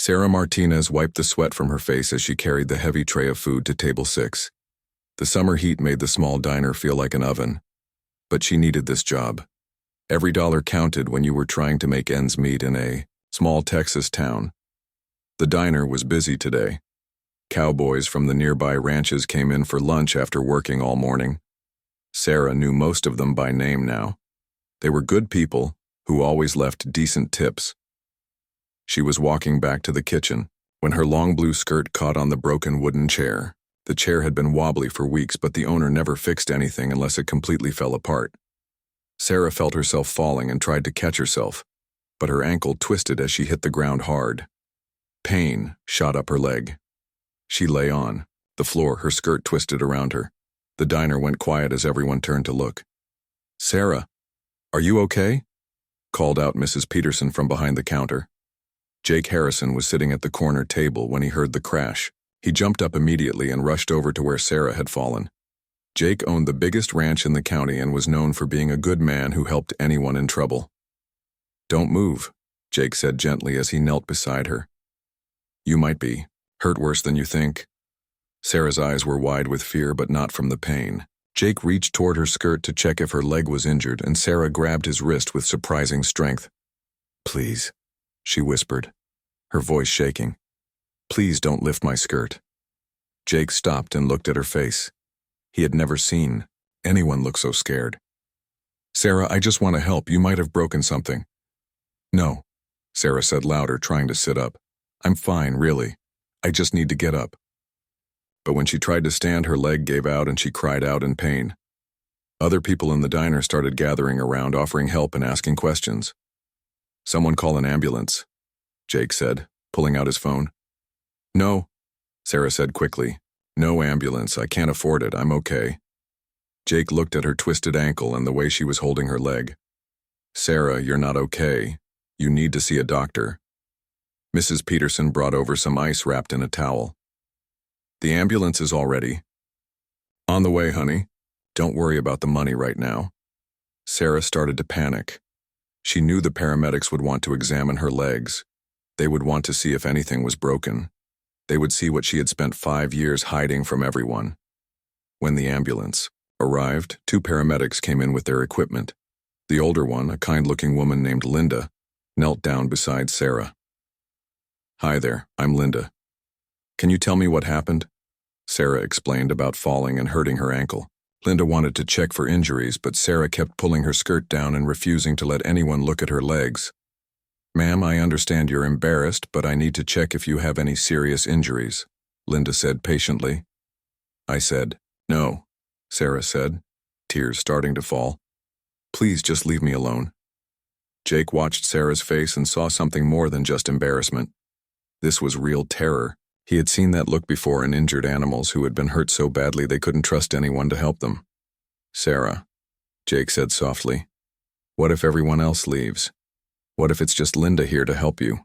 Sarah Martinez wiped the sweat from her face as she carried the heavy tray of food to table 6. The summer heat made the small diner feel like an oven. But she needed this job. Every dollar counted when you were trying to make ends meet in a small Texas town. The diner was busy today. Cowboys from the nearby ranches came in for lunch after working all morning. Sarah knew most of them by name now. They were good people who always left decent tips. She was walking back to the kitchen when her long blue skirt caught on the broken wooden chair. The chair had been wobbly for weeks, but the owner never fixed anything unless it completely fell apart. Sarah felt herself falling and tried to catch herself, but her ankle twisted as she hit the ground hard. Pain shot up her leg. She lay on the floor, her skirt twisted around her. The diner went quiet as everyone turned to look. "Sarah, are you okay?" called out Mrs. Peterson from behind the counter. Jake Harrison was sitting at the corner table when he heard the crash. He jumped up immediately and rushed over to where Sarah had fallen. Jake owned the biggest ranch in the county and was known for being a good man who helped anyone in trouble. "Don't move," Jake said gently as he knelt beside her. "You might be hurt worse than you think." Sarah's eyes were wide with fear, but not from the pain. Jake reached toward her skirt to check if her leg was injured, and Sarah grabbed his wrist with surprising strength. "Please," she whispered, her voice shaking. "Please don't lift my skirt." Jake stopped and looked at her face. He had never seen anyone look so scared. "Sarah, I just want to help. You might have broken something." "No," Sarah said louder, trying to sit up. "I'm fine, really. I just need to get up." But when she tried to stand, her leg gave out and she cried out in pain. Other people in the diner started gathering around, offering help and asking questions. "Someone call an ambulance," Jake said, pulling out his phone. "No," Sarah said quickly. "No ambulance. I can't afford it. I'm okay." Jake looked at her twisted ankle and the way she was holding her leg. "Sarah, you're not okay. You need to see a doctor." Mrs. Peterson brought over some ice wrapped in a towel. "The ambulance is all ready." "On the way, honey. Don't worry about the money right now." Sarah started to panic. She knew the paramedics would want to examine her legs. They would want to see if anything was broken. They would see what she had spent 5 years hiding from everyone. When the ambulance arrived, 2 paramedics came in with their equipment. The older one, a kind-looking woman named Linda, knelt down beside Sarah. "Hi there, I'm Linda. Can you tell me what happened?" Sarah explained about falling and hurting her ankle. Linda wanted to check for injuries, but Sarah kept pulling her skirt down and refusing to let anyone look at her legs. "Ma'am, I understand you're embarrassed, but I need to check if you have any serious injuries," Linda said patiently. I said, "No," Sarah said, tears starting to fall. "Please just leave me alone." Jake watched Sarah's face and saw something more than just embarrassment. This was real terror. He had seen that look before in injured animals who had been hurt so badly they couldn't trust anyone to help them. "Sarah," Jake said softly, "what if everyone else leaves? What if it's just Linda here to help you?"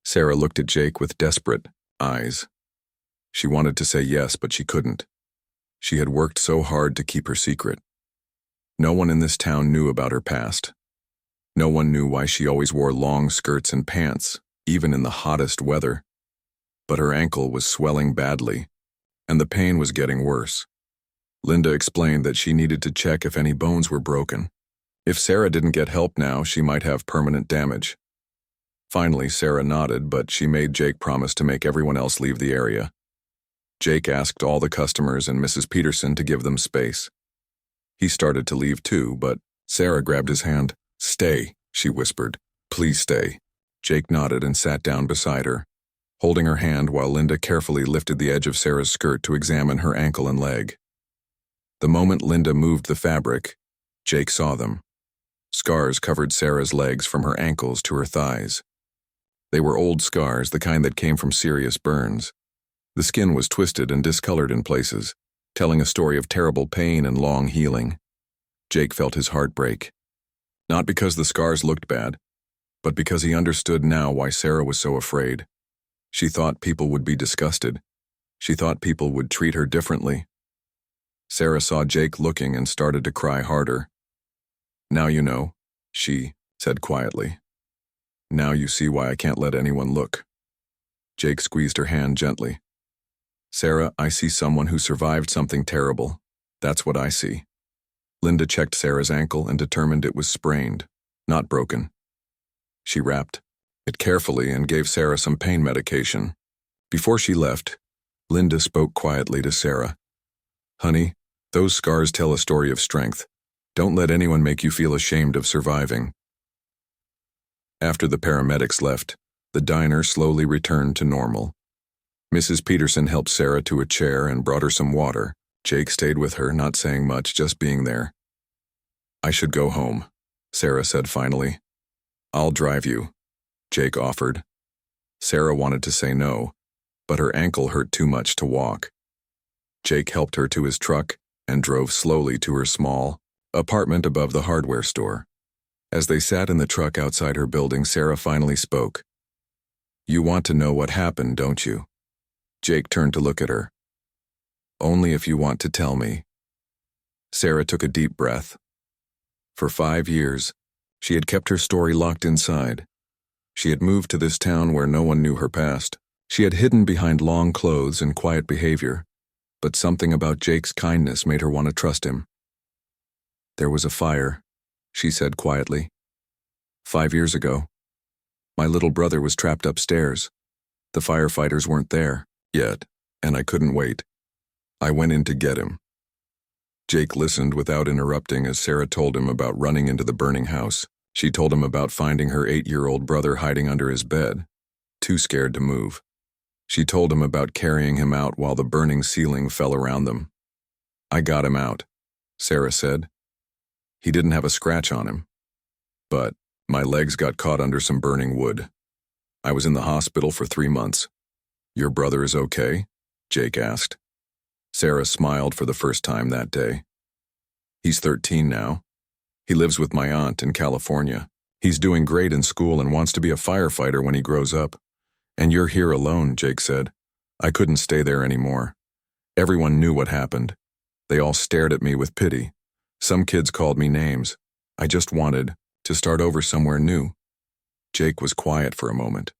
Sarah looked at Jake with desperate eyes. She wanted to say yes, but she couldn't. She had worked so hard to keep her secret. No one in this town knew about her past. No one knew why she always wore long skirts and pants, even in the hottest weather. But her ankle was swelling badly, and the pain was getting worse. Linda explained that she needed to check if any bones were broken. If Sarah didn't get help now, she might have permanent damage. Finally, Sarah nodded, but she made Jake promise to make everyone else leave the area. Jake asked all the customers and Mrs. Peterson to give them space. He started to leave too, but Sarah grabbed his hand. "Stay," she whispered. "Please stay." Jake nodded and sat down beside her, holding her hand while Linda carefully lifted the edge of Sarah's skirt to examine her ankle and leg. The moment Linda moved the fabric, Jake saw them. Scars covered Sarah's legs from her ankles to her thighs. They were old scars, the kind that came from serious burns. The skin was twisted and discolored in places, telling a story of terrible pain and long healing. Jake felt his heart break. Not because the scars looked bad, but because he understood now why Sarah was so afraid. She thought people would be disgusted. She thought people would treat her differently. Sarah saw Jake looking and started to cry harder. "Now you know," she said quietly. "Now you see why I can't let anyone look." Jake squeezed her hand gently. Sarah, I see someone who survived something terrible. That's what I see. Linda checked Sarah's ankle and determined it was sprained, not broken. She wrapped it carefully and gave Sarah some pain medication. Before she left, Linda spoke quietly to Sarah. Honey, those scars tell a story of strength. Don't let anyone make you feel ashamed of surviving. After the paramedics left, the diner slowly returned to normal. Mrs. Peterson helped Sarah to a chair and brought her some water. Jake stayed with her, not saying much, just being there. I should go home, Sarah said finally. I'll drive you, Jake offered. Sarah wanted to say no, but her ankle hurt too much to walk. Jake helped her to his truck and drove slowly to her small apartment above the hardware store. As they sat in the truck outside her building, Sarah finally spoke. You want to know what happened, don't you? Jake turned to look at her. Only if you want to tell me. Sarah took a deep breath. For 5 years, she had kept her story locked inside. She had moved to this town where no one knew her past. She had hidden behind long clothes and quiet behavior, but something about Jake's kindness made her want to trust him. There was a fire, she said quietly. 5 years ago. My little brother was trapped upstairs. The firefighters weren't there yet, and I couldn't wait. I went in to get him. Jake listened without interrupting as Sarah told him about running into the burning house. She told him about finding her 8-year-old brother hiding under his bed, too scared to move. She told him about carrying him out while the burning ceiling fell around them. I got him out, Sarah said. He didn't have a scratch on him, but my legs got caught under some burning wood. I was in the hospital for 3 months. Your brother is okay? Jake asked. Sarah smiled for the first time that day. He's 13 now. He lives with my aunt in California. He's doing great in school and wants to be a firefighter when he grows up. And you're here alone, Jake said. I couldn't stay there anymore. Everyone knew what happened. They all stared at me with pity. Some kids called me names. I just wanted to start over somewhere new. Jake was quiet for a moment.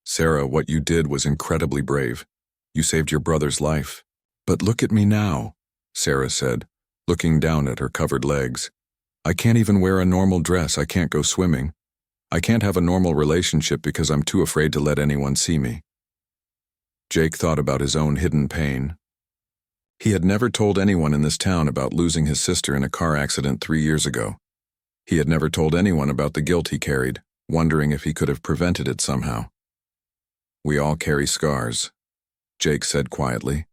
Sarah, what you did was incredibly brave. You saved your brother's life. But look at me now, Sarah said, looking down at her covered legs. I can't even wear a normal dress. I can't go swimming. I can't have a normal relationship because I'm too afraid to let anyone see me. Jake thought about his own hidden pain. He had never told anyone in this town about losing his sister in a car accident 3 years ago. He had never told anyone about the guilt he carried, wondering if he could have prevented it somehow. We all carry scars, Jake said quietly.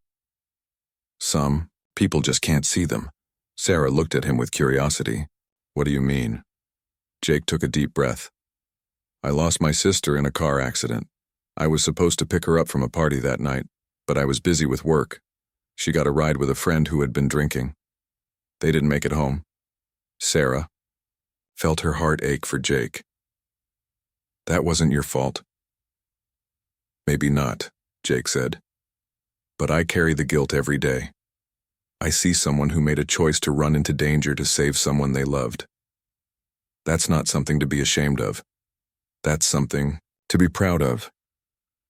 Some people just can't see them. Sarah looked at him with curiosity. What do you mean? Jake took a deep breath. I lost my sister in a car accident. I was supposed to pick her up from a party that night, but I was busy with work. She got a ride with a friend who had been drinking. They didn't make it home. Sarah felt her heart ache for Jake. That wasn't your fault. Maybe not, Jake said. But I carry the guilt every day. I see someone who made a choice to run into danger to save someone they loved. That's not something to be ashamed of. That's something to be proud of.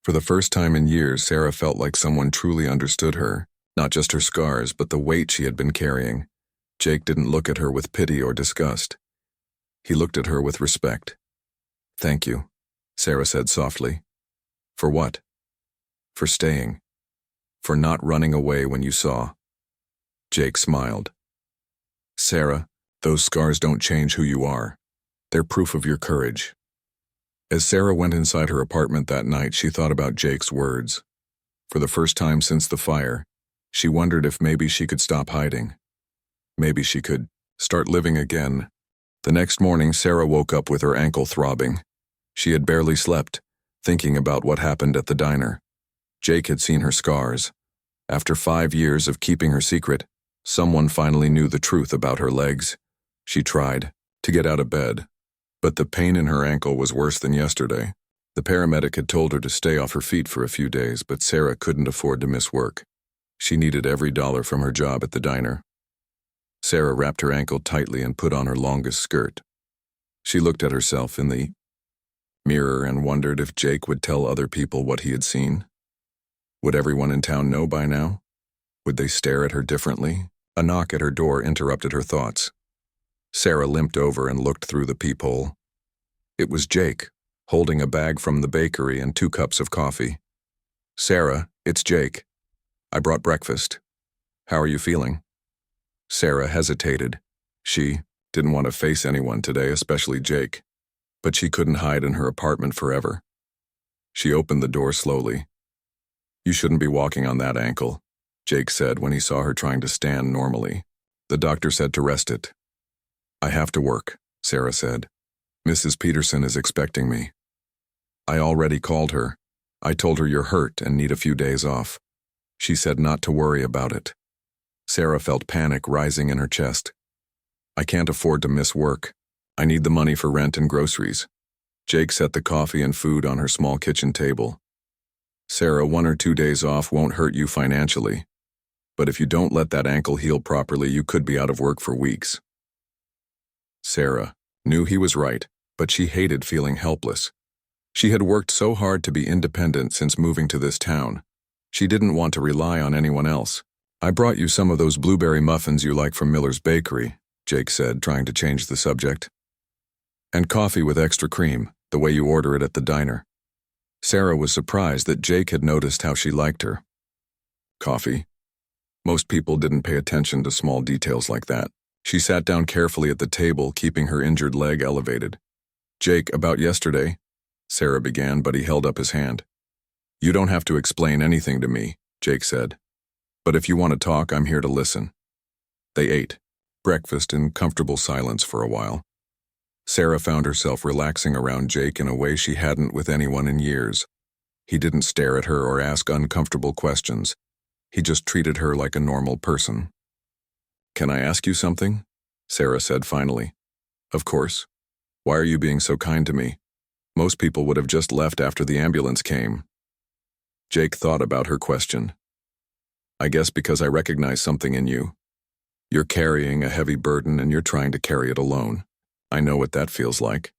For the first time in years, Sarah felt like someone truly understood her, not just her scars, but the weight she had been carrying. Jake didn't look at her with pity or disgust. He looked at her with respect. Thank you, Sarah said softly. For what? For staying. For not running away when you saw. Jake smiled. Sarah, those scars don't change who you are. They're proof of your courage. As Sarah went inside her apartment that night, she thought about Jake's words. For the first time since the fire, she wondered if maybe she could stop hiding. Maybe she could start living again. The next morning, Sarah woke up with her ankle throbbing. She had barely slept, thinking about what happened at the diner. Jake had seen her scars. After 5 years of keeping her secret, someone finally knew the truth about her legs. She tried to get out of bed, but the pain in her ankle was worse than yesterday. The paramedic had told her to stay off her feet for a few days, but Sarah couldn't afford to miss work. She needed every dollar from her job at the diner. Sarah wrapped her ankle tightly and put on her longest skirt. She looked at herself in the mirror and wondered if Jake would tell other people what he had seen. Would everyone in town know by now? Would they stare at her differently? A knock at her door interrupted her thoughts. Sarah limped over and looked through the peephole. It was Jake, holding a bag from the bakery and 2 cups of coffee. "Sarah, it's Jake. I brought breakfast. How are you feeling?" Sarah hesitated. She didn't want to face anyone today, especially Jake. But she couldn't hide in her apartment forever. She opened the door slowly. "You shouldn't be walking on that ankle," Jake said when he saw her trying to stand normally. "The doctor said to rest it." "I have to work," Sarah said. "Mrs. Peterson is expecting me." "I already called her. I told her you're hurt and need a few days off. She said not to worry about it." Sarah felt panic rising in her chest. "I can't afford to miss work. I need the money for rent and groceries." Jake set the coffee and food on her small kitchen table. "Sarah, 1 or 2 days off won't hurt you financially. But if you don't let that ankle heal properly, you could be out of work for weeks." Sarah knew he was right, but she hated feeling helpless. She had worked so hard to be independent since moving to this town. She didn't want to rely on anyone else. "I brought you some of those blueberry muffins you like from Miller's Bakery," Jake said, trying to change the subject. "And coffee with extra cream, the way you order it at the diner." Sarah was surprised that Jake had noticed how she liked her. Coffee? Most people didn't pay attention to small details like that. She sat down carefully at the table, keeping her injured leg elevated. "Jake, about yesterday," Sarah began, but he held up his hand. "You don't have to explain anything to me," Jake said. "But if you want to talk, I'm here to listen." They ate breakfast in comfortable silence for a while. Sarah found herself relaxing around Jake in a way she hadn't with anyone in years. He didn't stare at her or ask uncomfortable questions. He just treated her like a normal person. "Can I ask you something?" Sarah said finally. "Of course. Why are you being so kind to me? Most people would have just left after the ambulance came." Jake thought about her question. "I guess because I recognize something in you. You're carrying a heavy burden and you're trying to carry it alone. I know what that feels like."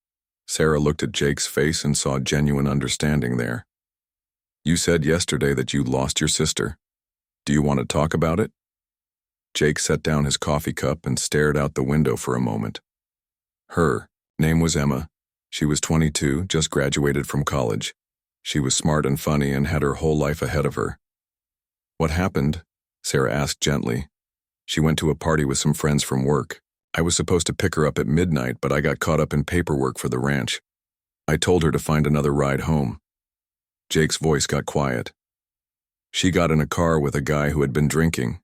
Sarah looked at Jake's face and saw genuine understanding there. "You said yesterday that you lost your sister. Do you want to talk about it?" Jake set down his coffee cup and stared out the window for a moment. Her name was Emma. She was 22, just graduated from college. She was smart and funny and had her whole life ahead of her. "What happened?" Sarah asked gently. "She went to a party with some friends from work. I was supposed to pick her up at midnight, but I got caught up in paperwork for the ranch. I told her to find another ride home." Jake's voice got quiet. "She got in a car with a guy who had been drinking.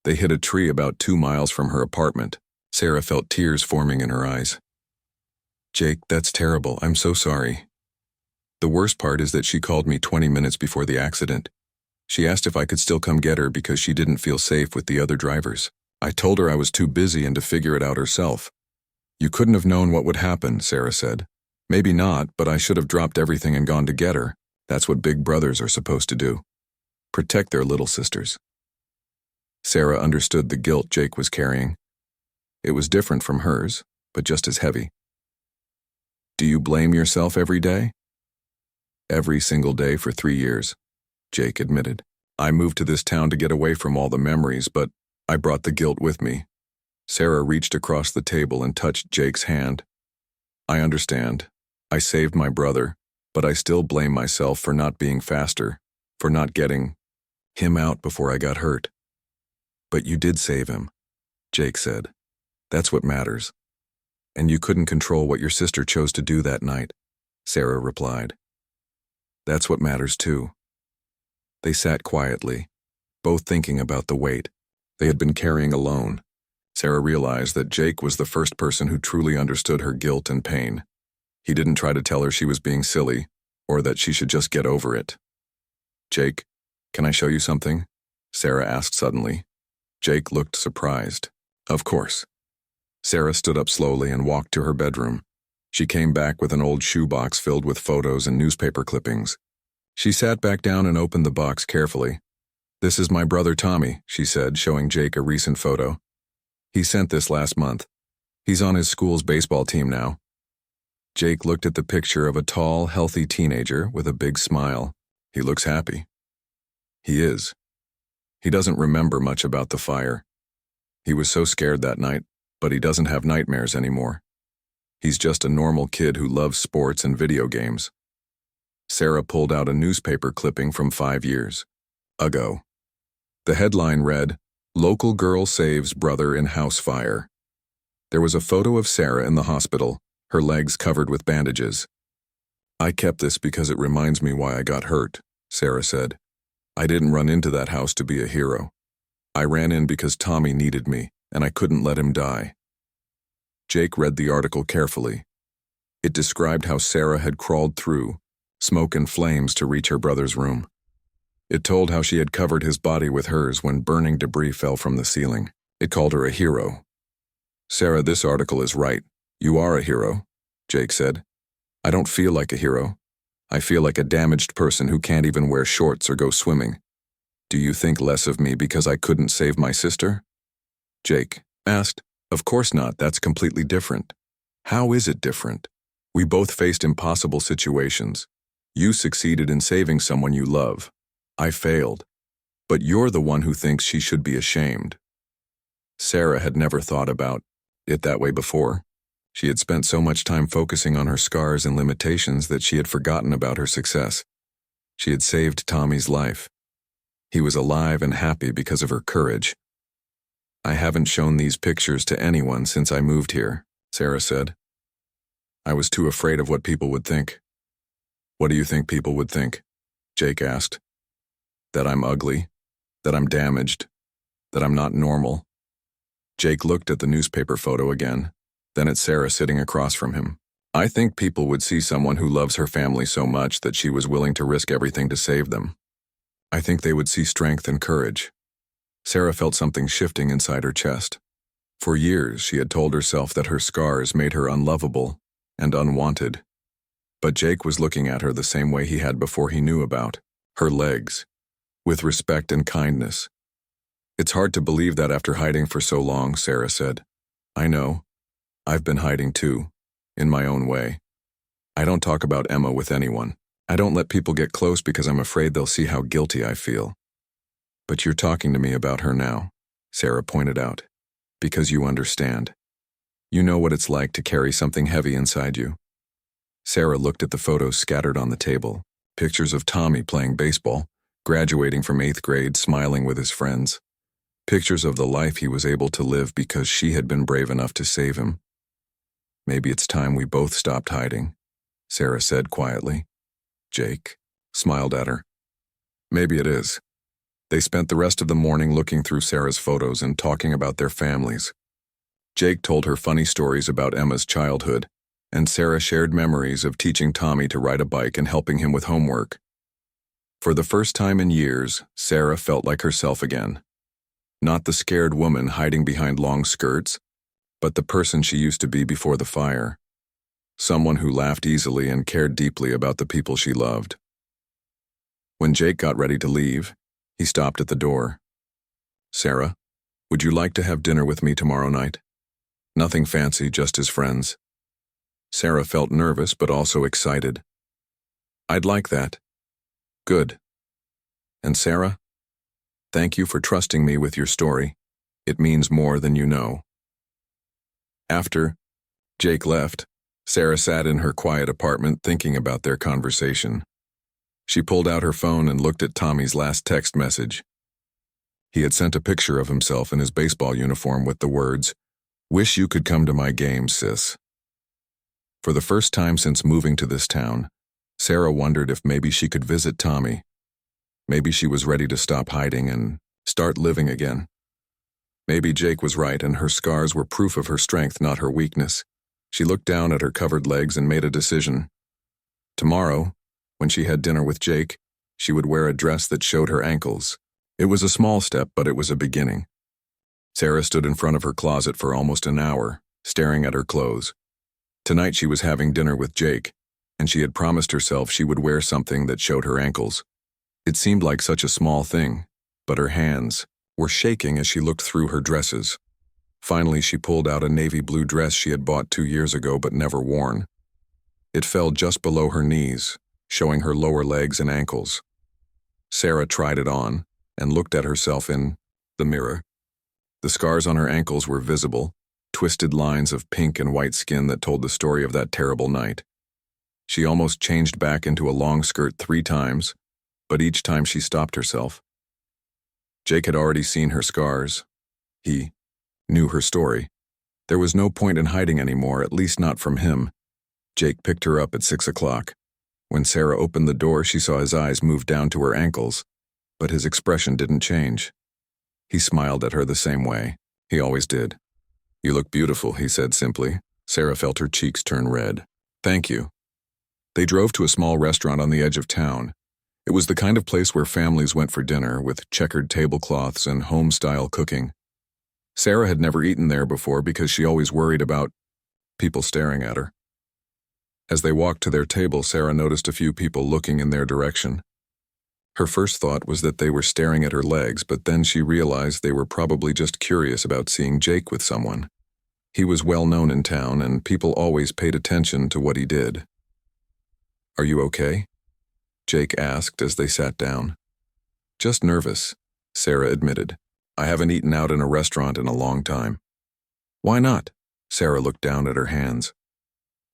They hit a tree about 2 miles from her apartment." Sarah felt tears forming in her eyes. "Jake, that's terrible. I'm so sorry. The worst part is that she called me 20 minutes before the accident. She asked if I could still come get her because she didn't feel safe with the other drivers. I told her I was too busy and to figure it out herself." "You couldn't have known what would happen," Sarah said. "Maybe not, but I should have dropped everything and gone to get her. That's what big brothers are supposed to do. Protect their little sisters." Sarah understood the guilt Jake was carrying. It was different from hers, but just as heavy. "Do you blame yourself every day?" "Every single day for 3 years," Jake admitted. "I moved to this town to get away from all the memories, but I brought the guilt with me." Sarah reached across the table and touched Jake's hand. "I understand. I saved my brother, but I still blame myself for not being faster, for not getting him out before I got hurt." "But you did save him," Jake said. "That's what matters. And you couldn't control what your sister chose to do that night," Sarah replied. "That's what matters too." They sat quietly, both thinking about the weight they had been carrying alone. Sarah realized that Jake was the first person who truly understood her guilt and pain. He didn't try to tell her she was being silly, or that she should just get over it. "Jake, can I show you something?" Sarah asked suddenly. Jake looked surprised. "Of course." Sarah stood up slowly and walked to her bedroom. She came back with an old shoebox filled with photos and newspaper clippings. She sat back down and opened the box carefully. "This is my brother Tommy," she said, showing Jake a recent photo. "He sent this last month. He's on his school's baseball team now." Jake looked at the picture of a tall, healthy teenager with a big smile. He looks happy. He is. He doesn't remember much about the fire. He was so scared that night, but he doesn't have nightmares anymore. He's just a normal kid who loves sports and video games. Sarah pulled out a newspaper clipping from 5 years ago. The headline read, "Local Girl Saves Brother in House Fire." There was a photo of Sarah in the hospital, her legs covered with bandages. "I kept this because it reminds me why I got hurt," Sarah said. "I didn't run into that house to be a hero. I ran in because Tommy needed me, and I couldn't let him die." Jake read the article carefully. It described how Sarah had crawled through smoke and flames to reach her brother's room. It told how she had covered his body with hers when burning debris fell from the ceiling. It called her a hero. "Sarah, this article is right. You are a hero," Jake said. "I don't feel like a hero. I feel like a damaged person who can't even wear shorts or go swimming. Do you think less of me because I couldn't save my sister?" Jake asked. "Of course not, that's completely different." "How is it different? We both faced impossible situations. You succeeded in saving someone you love. I failed. But you're the one who thinks she should be ashamed." Sarah had never thought about it that way before. She had spent so much time focusing on her scars and limitations that she had forgotten about her success. She had saved Tommy's life. He was alive and happy because of her courage. "I haven't shown these pictures to anyone since I moved here," Sarah said. "I was too afraid of what people would think." "What do you think people would think?" Jake asked. "That I'm ugly, that I'm damaged, that I'm not normal." Jake looked at the newspaper photo again, then at Sarah sitting across from him. "I think people would see someone who loves her family so much that she was willing to risk everything to save them. I think they would see strength and courage." Sarah felt something shifting inside her chest. For years, she had told herself that her scars made her unlovable and unwanted. But Jake was looking at her the same way he had before he knew about her legs, with respect and kindness. "It's hard to believe that after hiding for so long," Sarah said. "I know. I've been hiding too, in my own way. I don't talk about Emma with anyone. I don't let people get close because I'm afraid they'll see how guilty I feel. But you're talking to me about her now," Sarah pointed out, "because you understand. You know what it's like to carry something heavy inside you." Sarah looked at the photos scattered on the table, pictures of Tommy playing baseball, graduating from 8th grade, smiling with his friends. Pictures of the life he was able to live because she had been brave enough to save him. "Maybe it's time we both stopped hiding," Sarah said quietly. Jake smiled at her. "Maybe it is." They spent the rest of the morning looking through Sarah's photos and talking about their families. Jake told her funny stories about Emma's childhood, and Sarah shared memories of teaching Tommy to ride a bike and helping him with homework. For the first time in years, Sarah felt like herself again. Not the scared woman hiding behind long skirts, but the person she used to be before the fire. Someone who laughed easily and cared deeply about the people she loved. When Jake got ready to leave, he stopped at the door. "Sarah, would you like to have dinner with me tomorrow night? Nothing fancy, just as friends." Sarah felt nervous but also excited. "I'd like that." "Good. And Sarah, thank you for trusting me with your story. It means more than you know." After Jake left, Sarah sat in her quiet apartment thinking about their conversation. She pulled out her phone and looked at Tommy's last text message. He had sent a picture of himself in his baseball uniform with the words, "Wish you could come to my game, sis." For the first time since moving to this town, Sarah wondered if maybe she could visit Tommy. Maybe she was ready to stop hiding and start living again. Maybe Jake was right and her scars were proof of her strength, not her weakness. She looked down at her covered legs and made a decision. Tomorrow, when she had dinner with Jake, she would wear a dress that showed her ankles. It was a small step, but it was a beginning. Sarah stood in front of her closet for almost an hour, staring at her clothes. Tonight she was having dinner with Jake, and she had promised herself she would wear something that showed her ankles. It seemed like such a small thing, but her hands were shaking as she looked through her dresses. Finally, she pulled out a navy blue dress she had bought 2 years ago but never worn. It fell just below her knees, showing her lower legs and ankles. Sarah tried it on and looked at herself in the mirror. The scars on her ankles were visible, twisted lines of pink and white skin that told the story of that terrible night. She almost changed back into a long skirt 3 times, but each time she stopped herself. Jake had already seen her scars. He knew her story. There was no point in hiding anymore, at least not from him. Jake picked her up at 6 o'clock. When Sarah opened the door, she saw his eyes move down to her ankles, but his expression didn't change. He smiled at her the same way. He always did. "You look beautiful," he said simply. Sarah felt her cheeks turn red. "Thank you." They drove to a small restaurant on the edge of town. It was the kind of place where families went for dinner, with checkered tablecloths and home-style cooking. Sarah had never eaten there before because she always worried about people staring at her. As they walked to their table, Sarah noticed a few people looking in their direction. Her first thought was that they were staring at her legs, but then she realized they were probably just curious about seeing Jake with someone. He was well known in town, and people always paid attention to what he did. "Are you okay?" Jake asked as they sat down. "Just nervous," Sarah admitted. "I haven't eaten out in a restaurant in a long time." "Why not?" Sarah looked down at her hands.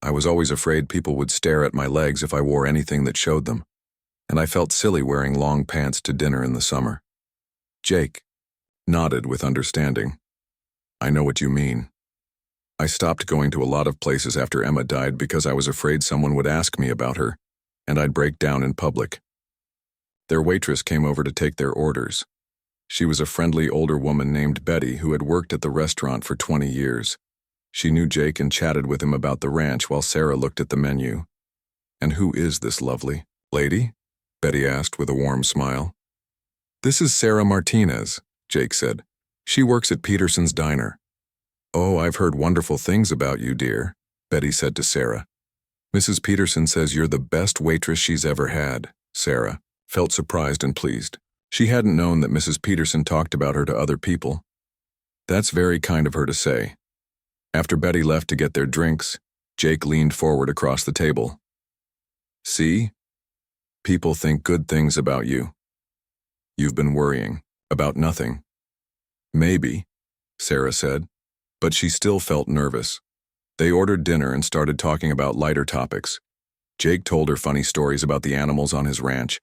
"I was always afraid people would stare at my legs if I wore anything that showed them, and I felt silly wearing long pants to dinner in the summer." Jake nodded with understanding. "I know what you mean. I stopped going to a lot of places after Emma died because I was afraid someone would ask me about her, and I'd break down in public." Their waitress came over to take their orders. She was a friendly older woman named Betty who had worked at the restaurant for 20 years. She knew Jake and chatted with him about the ranch while Sarah looked at the menu. "And who is this lovely lady?" Betty asked with a warm smile. "This is Sarah Martinez," Jake said. "She works at Peterson's Diner." "Oh, I've heard wonderful things about you, dear," Betty said to Sarah. "Mrs. Peterson says you're the best waitress she's ever had." Sarah felt surprised and pleased. She hadn't known that Mrs. Peterson talked about her to other people. "That's very kind of her to say." After Betty left to get their drinks, Jake leaned forward across the table. "See? People think good things about you. You've been worrying about nothing." "Maybe," Sarah said, but she still felt nervous. They ordered dinner and started talking about lighter topics. Jake told her funny stories about the animals on his ranch,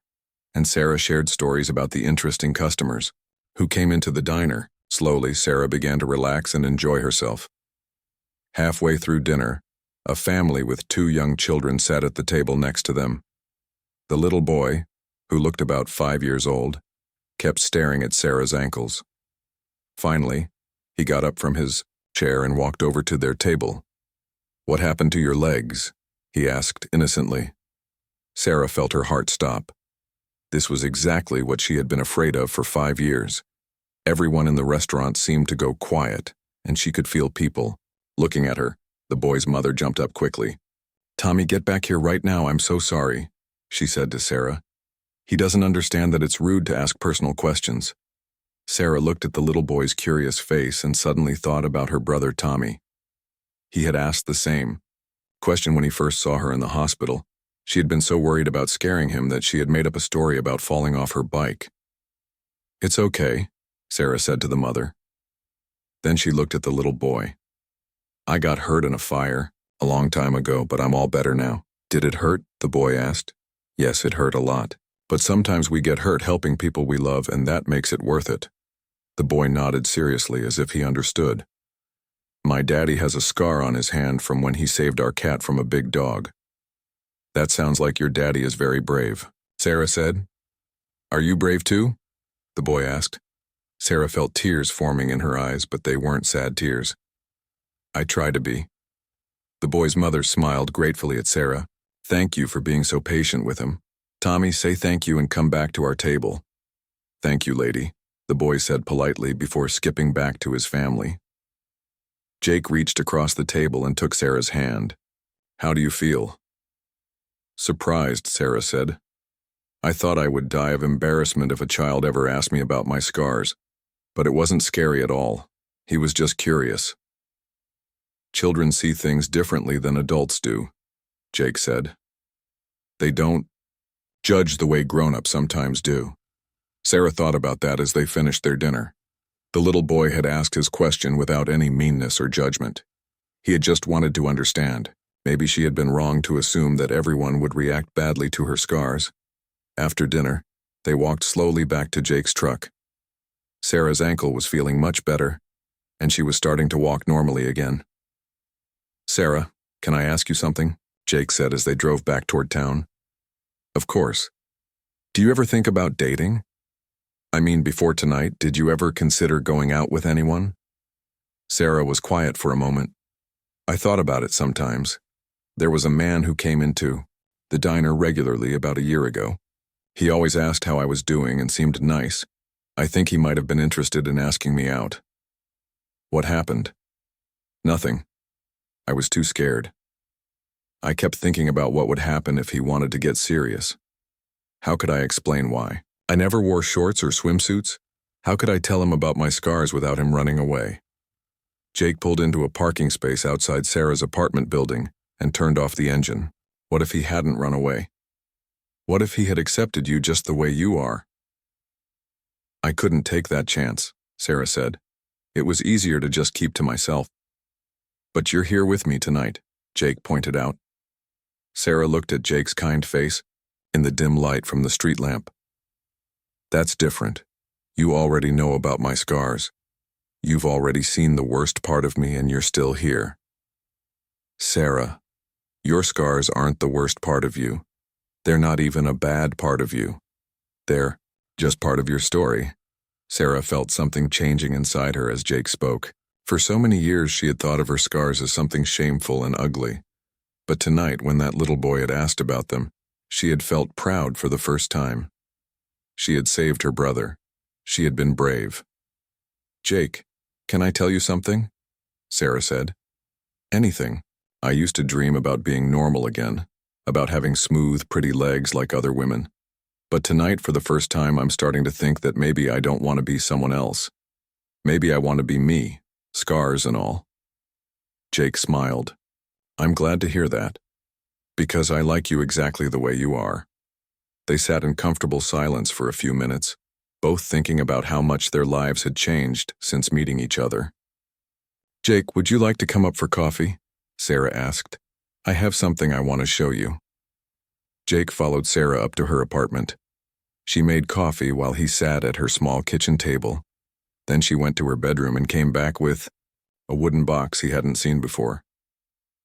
and Sarah shared stories about the interesting customers who came into the diner. Slowly, Sarah began to relax and enjoy herself. Halfway through dinner, a family with 2 young children sat at the table next to them. The little boy, who looked about 5 years old, kept staring at Sarah's ankles. Finally, he got up from his chair and walked over to their table. "What happened to your legs?" he asked innocently. Sarah felt her heart stop. This was exactly what she had been afraid of for 5 years. Everyone in the restaurant seemed to go quiet, and she could feel people looking at her. The boy's mother jumped up quickly. "Tommy, get back here right now, I'm so sorry," she said to Sarah. "He doesn't understand that it's rude to ask personal questions." Sarah looked at the little boy's curious face and suddenly thought about her brother Tommy. He had asked the same question when he first saw her in the hospital. She had been so worried about scaring him that she had made up a story about falling off her bike. "It's okay," Sarah said to the mother. Then she looked at the little boy. "I got hurt in a fire a long time ago, but I'm all better now." "Did it hurt?" the boy asked. "Yes, it hurt a lot. But sometimes we get hurt helping people we love, and that makes it worth it." The boy nodded seriously as if he understood. "My daddy has a scar on his hand from when he saved our cat from a big dog." "That sounds like your daddy is very brave," Sarah said. "Are you brave too?" the boy asked. Sarah felt tears forming in her eyes, but they weren't sad tears. "I try to be." The boy's mother smiled gratefully at Sarah. "Thank you for being so patient with him. Tommy, say thank you and come back to our table." "Thank you, lady," the boy said politely before skipping back to his family. Jake reached across the table and took Sarah's hand. "How do you feel?" "Surprised," Sarah said. "I thought I would die of embarrassment if a child ever asked me about my scars, but it wasn't scary at all. He was just curious." Children see things differently than adults do. Jake said. They don't judge the way grown-ups sometimes do. Sarah thought about that as they finished their dinner. The little boy had asked his question without any meanness or judgment. He had just wanted to understand. Maybe she had been wrong to assume that everyone would react badly to her scars. After dinner, they walked slowly back to Jake's truck. Sarah's ankle was feeling much better, and she was starting to walk normally again. "Sarah, can I ask you something?" Jake said as they drove back toward town. "Of course. Do you ever think about dating? I mean, before tonight, did you ever consider going out with anyone?" Sarah was quiet for a moment. "I thought about it sometimes. There was a man who came into the diner regularly about a year ago. He always asked how I was doing and seemed nice. I think he might have been interested in asking me out." "What happened?" "Nothing. I was too scared. I kept thinking about what would happen if he wanted to get serious. How could I explain why? I never wore shorts or swimsuits. How could I tell him about my scars without him running away?" Jake pulled into a parking space outside Sarah's apartment building and turned off the engine. What if he hadn't run away? What if he had accepted you just the way you are? "I couldn't take that chance," Sarah said. "It was easier to just keep to myself." "But you're here with me tonight," Jake pointed out. Sarah looked at Jake's kind face in the dim light from the street lamp. "That's different. You already know about my scars. You've already seen the worst part of me and you're still here." "Sarah, your scars aren't the worst part of you. They're not even a bad part of you. They're just part of your story." Sarah felt something changing inside her as Jake spoke. For so many years she had thought of her scars as something shameful and ugly. But tonight, when that little boy had asked about them, she had felt proud for the first time. She had saved her brother. She had been brave. "Jake, can I tell you something?" Sarah said. "Anything. I used to dream about being normal again, about having smooth, pretty legs like other women. But tonight, for the first time, I'm starting to think that maybe I don't want to be someone else. Maybe I want to be me, scars and all." Jake smiled. "I'm glad to hear that, because I like you exactly the way you are." They sat in comfortable silence for a few minutes, both thinking about how much their lives had changed since meeting each other. "Jake, would you like to come up for coffee?" Sarah asked. "I have something I want to show you." Jake followed Sarah up to her apartment. She made coffee while he sat at her small kitchen table. Then she went to her bedroom and came back with a wooden box he hadn't seen before.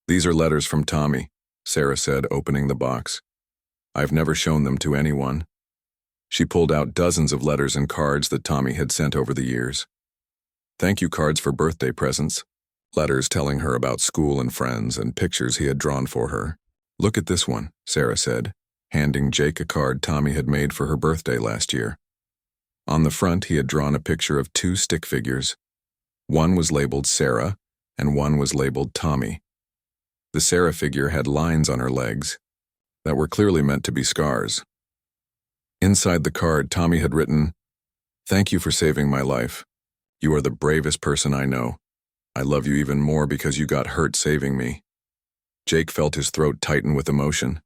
"These are letters from Tommy," Sarah said, opening the box. "I've never shown them to anyone." She pulled out dozens of letters and cards that Tommy had sent over the years. Thank you cards for birthday presents, letters telling her about school and friends, and pictures he had drawn for her. "Look at this one," Sarah said, handing Jake a card Tommy had made for her birthday last year. On the front, he had drawn a picture of two stick figures. One was labeled Sarah, and one was labeled Tommy. The Sarah figure had lines on her legs that were clearly meant to be scars. Inside the card, Tommy had written, "Thank you for saving my life. You are the bravest person I know. I love you even more because you got hurt saving me." Jake felt his throat tighten with emotion.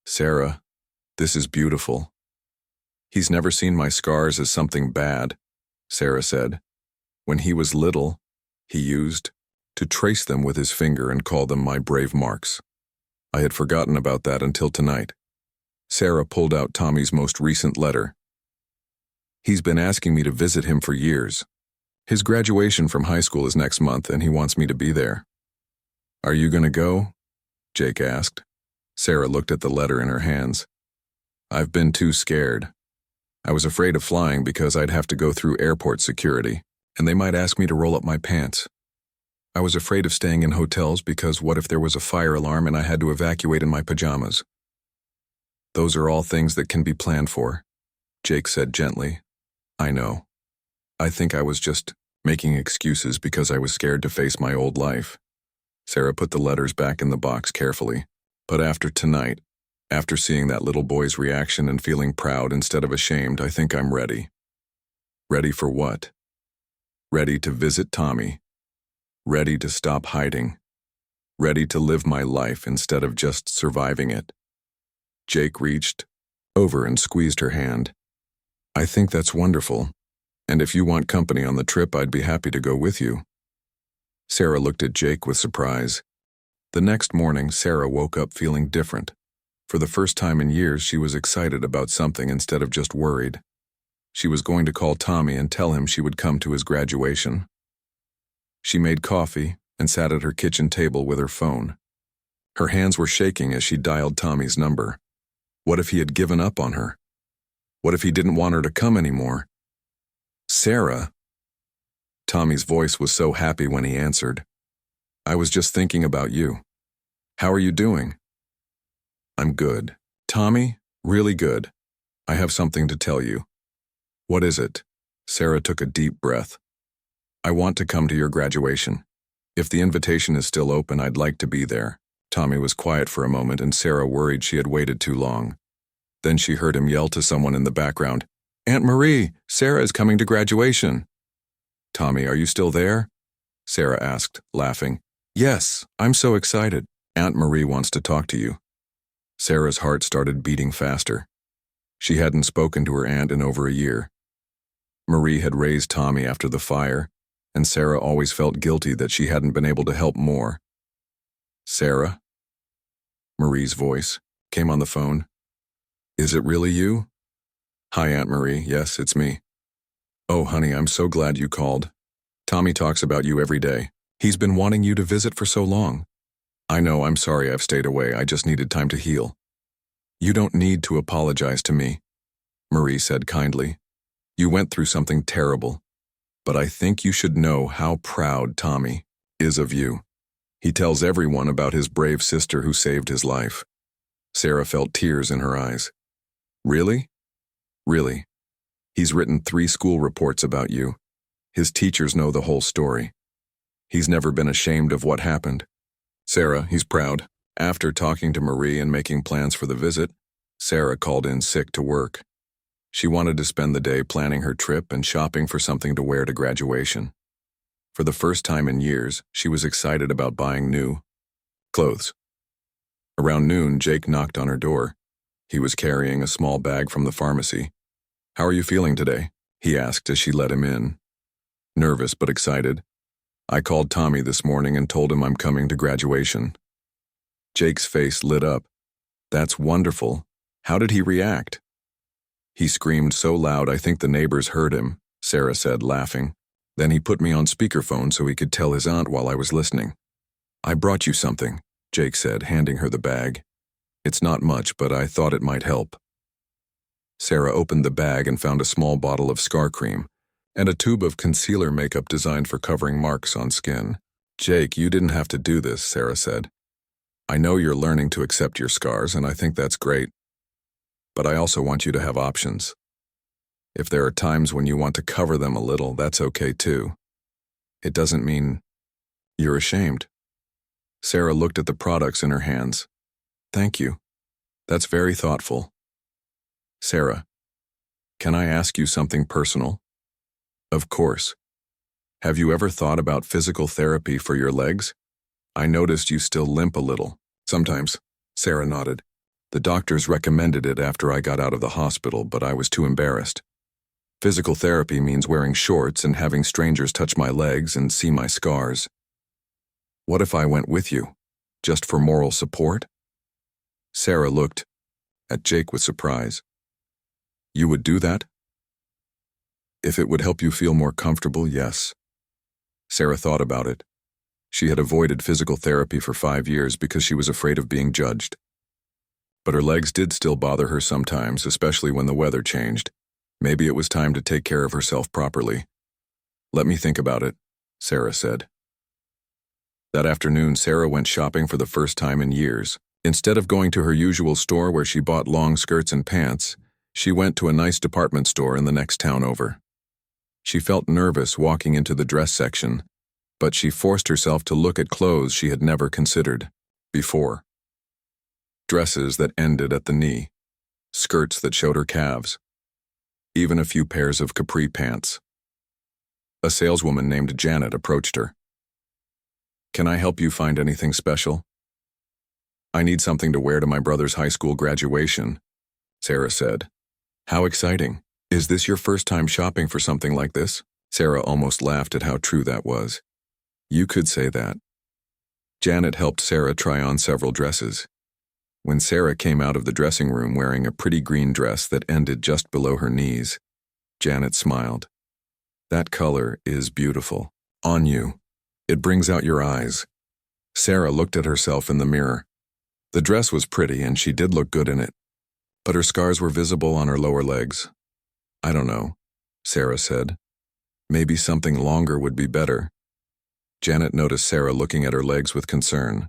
"Sarah, this is beautiful." "He's never seen my scars as something bad," Sarah said. "When he was little, he used to trace them with his finger and call them my brave marks. I had forgotten about that until tonight." Sarah pulled out Tommy's most recent letter. "He's been asking me to visit him for years. His graduation from high school is next month and he wants me to be there." "Are you going to go?" Jake asked. Sarah looked at the letter in her hands. "I've been too scared. I was afraid of flying because I'd have to go through airport security, and they might ask me to roll up my pants. I was afraid of staying in hotels because what if there was a fire alarm and I had to evacuate in my pajamas?" "Those are all things that can be planned for," Jake said gently. "I know. I think I was just making excuses because I was scared to face my old life." Sarah put the letters back in the box carefully. "But after tonight, after seeing that little boy's reaction and feeling proud instead of ashamed, I think I'm ready." "Ready for what?" "Ready to visit Tommy. Ready to stop hiding." ready to live my life instead of just surviving it. Jake reached over and squeezed her hand. I think that's wonderful, and if you want company on the trip, I'd be happy to go with you. Sarah looked at Jake with surprise. The next morning, Sarah woke up feeling different. For the first time in years, she was excited about something instead of just worried. She was going to call Tommy and tell him she would come to his graduation. She made coffee and sat at her kitchen table with her phone. Her hands were shaking as she dialed Tommy's number. What if he had given up on her? What if he didn't want her to come anymore? Sarah. Tommy's voice was so happy when he answered. I was just thinking about you. How are you doing? I'm good. Tommy, really good. I have something to tell you. What is it? Sarah took a deep breath. I want to come to your graduation. If the invitation is still open, I'd like to be there. Tommy was quiet for a moment, and Sarah worried she had waited too long. Then she heard him yell to someone in the background, Aunt Marie, Sarah is coming to graduation. Tommy, are you still there? Sarah asked, laughing. Yes, I'm so excited. Aunt Marie wants to talk to you. Sarah's heart started beating faster. She hadn't spoken to her aunt in over a year. Marie had raised Tommy after the fire, and Sarah always felt guilty that she hadn't been able to help more. Sarah? Marie's voice came on the phone. Is it really you? Hi, Aunt Marie. Yes, it's me. Oh, honey, I'm so glad you called. Tommy talks about you every day. He's been wanting you to visit for so long. I know, I'm sorry I've stayed away. I just needed time to heal. You don't need to apologize to me, Marie said kindly. You went through something terrible, but I think you should know how proud Tommy is of you. He tells everyone about his brave sister who saved his life. Sarah felt tears in her eyes. Really? Really. He's written 3 school reports about you. His teachers know the whole story. He's never been ashamed of what happened. Sarah, he's proud. After talking to Marie and making plans for the visit, Sarah called in sick to work. She wanted to spend the day planning her trip and shopping for something to wear to graduation. For the first time in years, she was excited about buying new clothes. Around noon, Jake knocked on her door. He was carrying a small bag from the pharmacy. How are you feeling today? He asked as she let him in. Nervous but excited. I called Tommy this morning and told him I'm coming to graduation. Jake's face lit up. That's wonderful. How did he react? He screamed so loud I think the neighbors heard him, Sarah said, laughing. Then he put me on speakerphone so he could tell his aunt while I was listening. I brought you something, Jake said, handing her the bag. It's not much, but I thought it might help. Sarah opened the bag and found a small bottle of scar cream and a tube of concealer makeup designed for covering marks on skin. Jake, you didn't have to do this, Sarah said. I know you're learning to accept your scars, and I think that's great. But I also want you to have options. If there are times when you want to cover them a little, that's okay too. It doesn't mean you're ashamed. Sarah looked at the products in her hands. Thank you. That's very thoughtful. Sarah, can I ask you something personal? Of course. Have you ever thought about physical therapy for your legs? I noticed you still limp a little. Sometimes. Sarah nodded. The doctors recommended it after I got out of the hospital, but I was too embarrassed. Physical therapy means wearing shorts and having strangers touch my legs and see my scars. What if I went with you, just for moral support? Sarah looked at Jake with surprise. You would do that? If it would help you feel more comfortable, yes. Sarah thought about it. She had avoided physical therapy for 5 years because she was afraid of being judged. But her legs did still bother her sometimes, especially when the weather changed. Maybe it was time to take care of herself properly. Let me think about it, Sarah said. That afternoon, Sarah went shopping for the first time in years. Instead of going to her usual store where she bought long skirts and pants, she went to a nice department store in the next town over. She felt nervous walking into the dress section, but she forced herself to look at clothes she had never considered before. Dresses that ended at the knee, skirts that showed her calves, even a few pairs of capri pants. A saleswoman named Janet approached her. Can I help you find anything special? I need something to wear to my brother's high school graduation, Sarah said. How exciting. Is this your first time shopping for something like this? Sarah almost laughed at how true that was. You could say that. Janet helped Sarah try on several dresses. When Sarah came out of the dressing room wearing a pretty green dress that ended just below her knees, Janet smiled. That color is beautiful. On you. It brings out your eyes. Sarah looked at herself in the mirror. The dress was pretty and she did look good in it, but her scars were visible on her lower legs. I don't know, Sarah said. Maybe something longer would be better. Janet noticed Sarah looking at her legs with concern.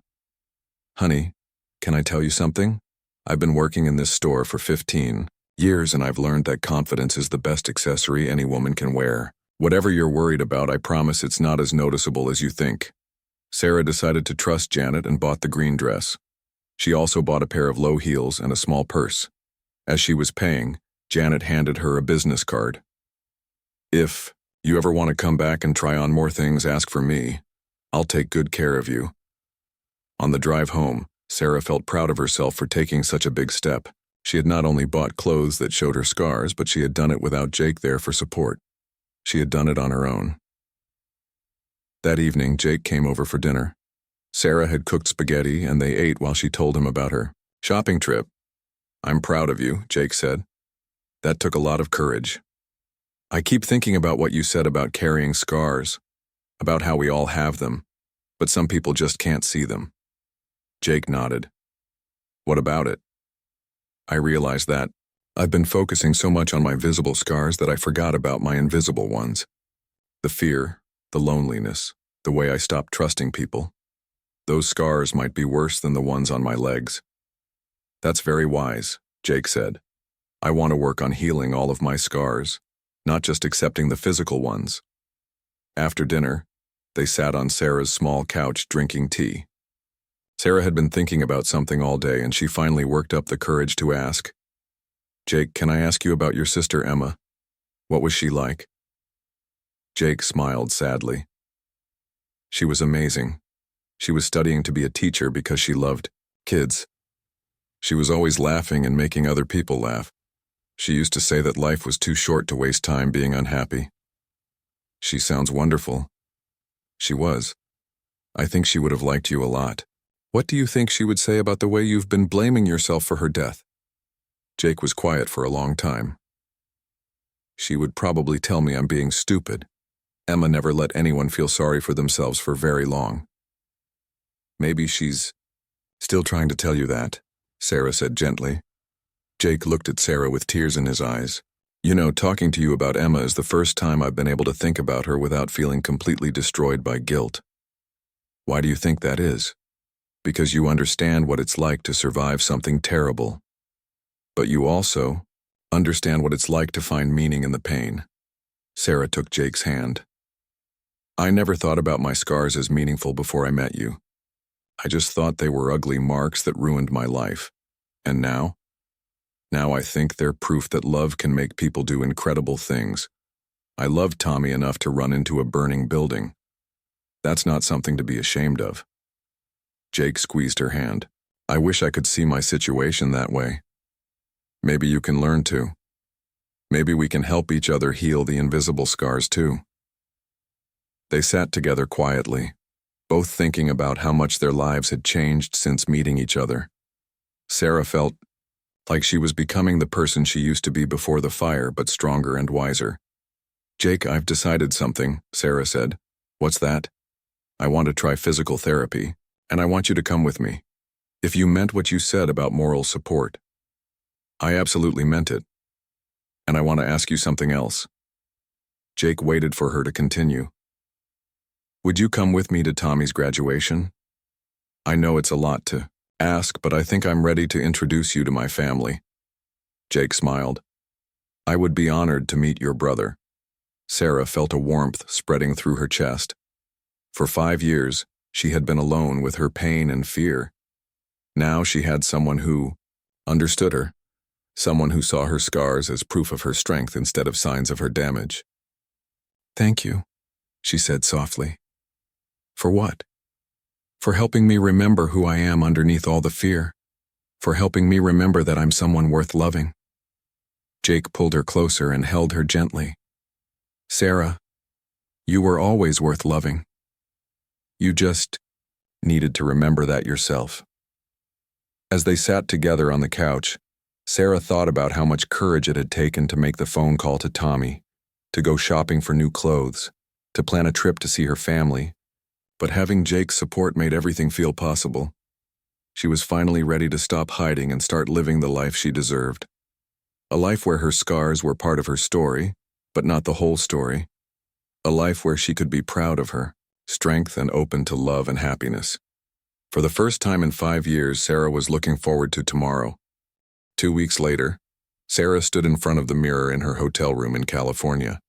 Honey, can I tell you something? I've been working in this store for 15 years and I've learned that confidence is the best accessory any woman can wear. Whatever you're worried about, I promise it's not as noticeable as you think. Sarah decided to trust Janet and bought the green dress. She also bought a pair of low heels and a small purse. As she was paying, Janet handed her a business card. If you ever want to come back and try on more things, ask for me. I'll take good care of you. On the drive home, Sarah felt proud of herself for taking such a big step. She had not only bought clothes that showed her scars, but she had done it without Jake there for support. She had done it on her own. That evening, Jake came over for dinner. Sarah had cooked spaghetti and they ate while she told him about her shopping trip. I'm proud of you, Jake said. That took a lot of courage. I keep thinking about what you said about carrying scars, about how we all have them, but some people just can't see them. Jake nodded. What about it? I realized that I've been focusing so much on my visible scars that I forgot about my invisible ones. The fear, the loneliness, the way I stopped trusting people. Those scars might be worse than the ones on my legs. That's very wise, Jake said. I want to work on healing all of my scars, not just accepting the physical ones. After dinner, they sat on Sarah's small couch drinking tea. Sarah had been thinking about something all day and she finally worked up the courage to ask, Jake, can I ask you about your sister Emma? What was she like? Jake smiled sadly. She was amazing. She was studying to be a teacher because she loved kids. She was always laughing and making other people laugh. She used to say that life was too short to waste time being unhappy. She sounds wonderful. She was. I think she would have liked you a lot. What do you think she would say about the way you've been blaming yourself for her death? Jake was quiet for a long time. She would probably tell me I'm being stupid. Emma never let anyone feel sorry for themselves for very long. Maybe she's still trying to tell you that, Sarah said gently. Jake looked at Sarah with tears in his eyes. You know, talking to you about Emma is the first time I've been able to think about her without feeling completely destroyed by guilt. Why do you think that is? Because you understand what it's like to survive something terrible. But you also understand what it's like to find meaning in the pain. Sarah took Jake's hand. I never thought about my scars as meaningful before I met you. I just thought they were ugly marks that ruined my life. And now? Now I think they're proof that love can make people do incredible things. I loved Tommy enough to run into a burning building. That's not something to be ashamed of. Jake squeezed her hand. I wish I could see my situation that way. Maybe you can learn to. Maybe we can help each other heal the invisible scars too. They sat together quietly, both thinking about how much their lives had changed since meeting each other. Sarah felt like she was becoming the person she used to be before the fire, but stronger and wiser. Jake, I've decided something, Sarah said. What's that? I want to try physical therapy, and I want you to come with me. If you meant what you said about moral support. I absolutely meant it. And I want to ask you something else. Jake waited for her to continue. Would you come with me to Tommy's graduation? I know it's a lot to ask, but I think I'm ready to introduce you to my family. Jake smiled. I would be honored to meet your brother. Sarah felt a warmth spreading through her chest. For 5 years, she had been alone with her pain and fear. Now she had someone who understood her, someone who saw her scars as proof of her strength instead of signs of her damage. Thank you, she said softly. For what? for helping me remember who I am underneath all the fear, for helping me remember that I'm someone worth loving. Jake pulled her closer and held her gently. Sarah, you were always worth loving. You just needed to remember that yourself. As they sat together on the couch, Sarah thought about how much courage it had taken to make the phone call to Tommy, to go shopping for new clothes, to plan a trip to see her family. But having Jake's support made everything feel possible. She was finally ready to stop hiding and start living the life she deserved. A life where her scars were part of her story, but not the whole story. A life where she could be proud of her strength and open to love and happiness. For the first time in 5 years, Sarah was looking forward to tomorrow. 2 weeks later, Sarah stood in front of the mirror in her hotel room in California.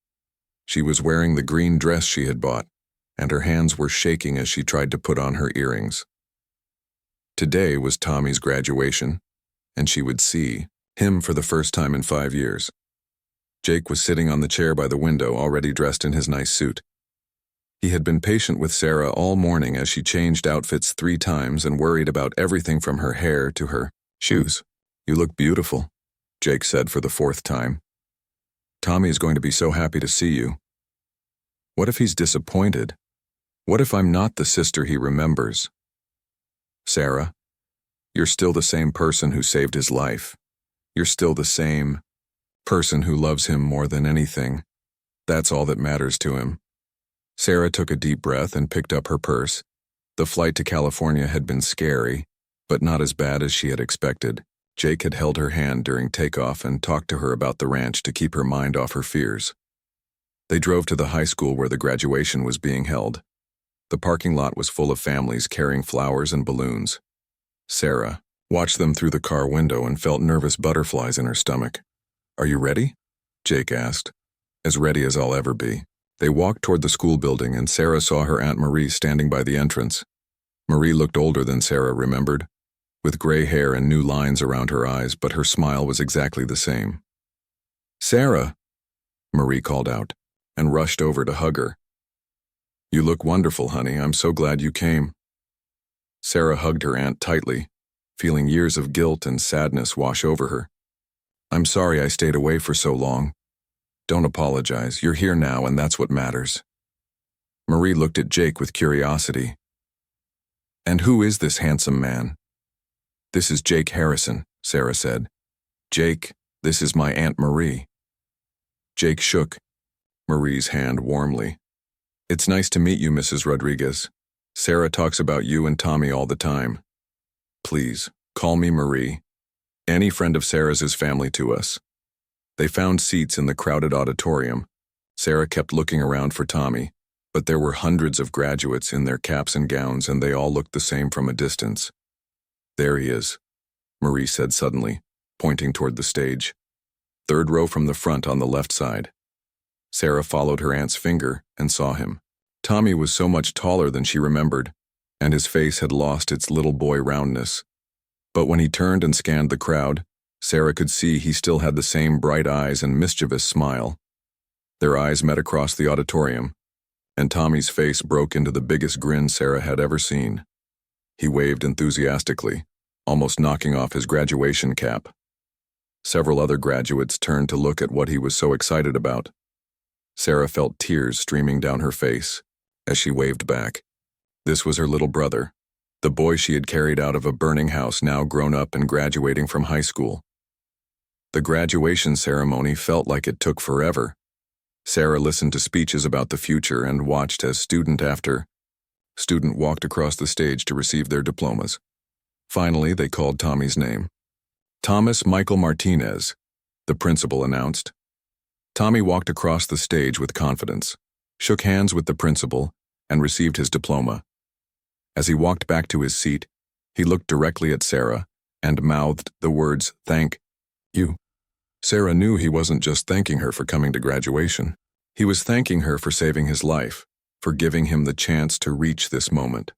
She was wearing the green dress she had bought, and her hands were shaking as she tried to put on her earrings. Today was Tommy's graduation, and she would see him for the first time in 5 years. Jake was sitting on the chair by the window, already dressed in his nice suit. He had been patient with Sarah all morning as she changed outfits 3 times and worried about everything from her hair to her shoes. You look beautiful, Jake said for the 4th time. Tommy is going to be so happy to see you. What if he's disappointed? What if I'm not the sister he remembers? Sarah, you're still the same person who saved his life. You're still the same person who loves him more than anything. That's all that matters to him. Sarah took a deep breath and picked up her purse. The flight to California had been scary, but not as bad as she had expected. Jake had held her hand during takeoff and talked to her about the ranch to keep her mind off her fears. They drove to the high school where the graduation was being held. The parking lot was full of families carrying flowers and balloons. Sarah watched them through the car window and felt nervous butterflies in her stomach. Are you ready? Jake asked. As ready as I'll ever be. They walked toward the school building and Sarah saw her Aunt Marie standing by the entrance. Marie looked older than Sarah remembered, with gray hair and new lines around her eyes, but her smile was exactly the same. Sarah, Marie called out, and rushed over to hug her. You look wonderful, honey. I'm so glad you came. Sarah hugged her aunt tightly, feeling years of guilt and sadness wash over her. I'm sorry I stayed away for so long. Don't apologize. You're here now, and that's what matters. Marie looked at Jake with curiosity. And who is this handsome man? This is Jake Harrison, Sarah said. Jake, this is my Aunt Marie. Jake shook Marie's hand warmly. It's nice to meet you, Mrs. Rodriguez. Sarah talks about you and Tommy all the time. Please, call me Marie. Any friend of Sarah's is family to us. They found seats in the crowded auditorium. Sarah kept looking around for Tommy, but there were hundreds of graduates in their caps and gowns, and they all looked the same from a distance. There he is, Marie said suddenly, pointing toward the stage. 3rd row from the front on the left side. Sarah followed her aunt's finger and saw him. Tommy was so much taller than she remembered, and his face had lost its little boy roundness. But when he turned and scanned the crowd, Sarah could see he still had the same bright eyes and mischievous smile. Their eyes met across the auditorium, and Tommy's face broke into the biggest grin Sarah had ever seen. He waved enthusiastically, almost knocking off his graduation cap. Several other graduates turned to look at what he was so excited about. Sarah felt tears streaming down her face as she waved back. This was her little brother, the boy she had carried out of a burning house, now grown up and graduating from high school. The graduation ceremony felt like it took forever. Sarah listened to speeches about the future and watched as student after student walked across the stage to receive their diplomas. Finally, they called Tommy's name. Thomas Michael Martinez, the principal announced. Tommy walked across the stage with confidence, shook hands with the principal, and received his diploma. As he walked back to his seat, he looked directly at Sarah and mouthed the words, "Thank you." Sarah knew he wasn't just thanking her for coming to graduation. He was thanking her for saving his life, for giving him the chance to reach this moment.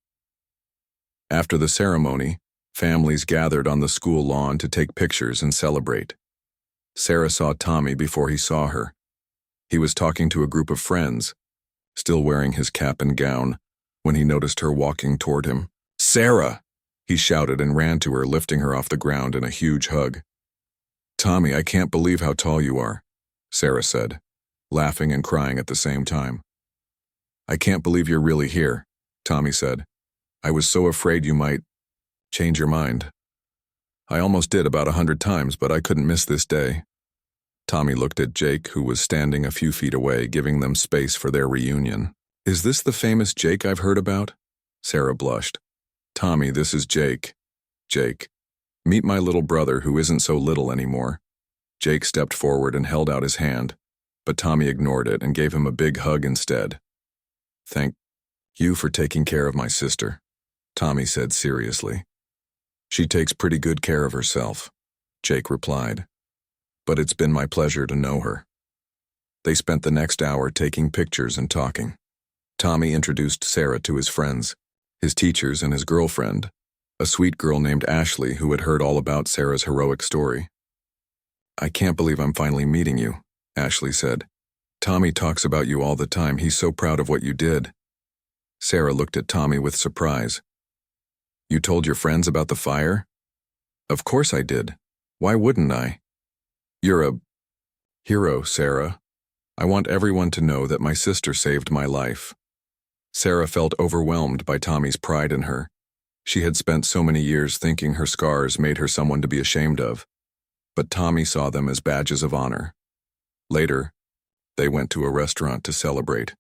After the ceremony, families gathered on the school lawn to take pictures and celebrate. Sarah saw Tommy before he saw her. He was talking to a group of friends, still wearing his cap and gown, when he noticed her walking toward him. Sarah! He shouted and ran to her, lifting her off the ground in a huge hug. Tommy, I can't believe how tall you are, Sarah said, laughing and crying at the same time. I can't believe you're really here, Tommy said. I was so afraid you might change your mind. I almost did about 100 times, but I couldn't miss this day. Tommy looked at Jake, who was standing a few feet away, giving them space for their reunion. Is this the famous Jake I've heard about? Sarah blushed. Tommy, this is Jake. Jake. Meet my little brother who isn't so little anymore. Jake stepped forward and held out his hand, but Tommy ignored it and gave him a big hug instead. Thank you for taking care of my sister, Tommy said seriously. She takes pretty good care of herself, Jake replied. But it's been my pleasure to know her. They spent the next hour taking pictures and talking. Tommy introduced Sarah to his friends, his teachers and his girlfriend, a sweet girl named Ashley who had heard all about Sarah's heroic story. I can't believe I'm finally meeting you, Ashley said. Tommy talks about you all the time. He's so proud of what you did. Sarah looked at Tommy with surprise. You told your friends about the fire? Of course I did. Why wouldn't I? You're a hero, Sarah. I want everyone to know that my sister saved my life. Sarah felt overwhelmed by Tommy's pride in her. She had spent so many years thinking her scars made her someone to be ashamed of, but Tommy saw them as badges of honor. Later, they went to a restaurant to celebrate.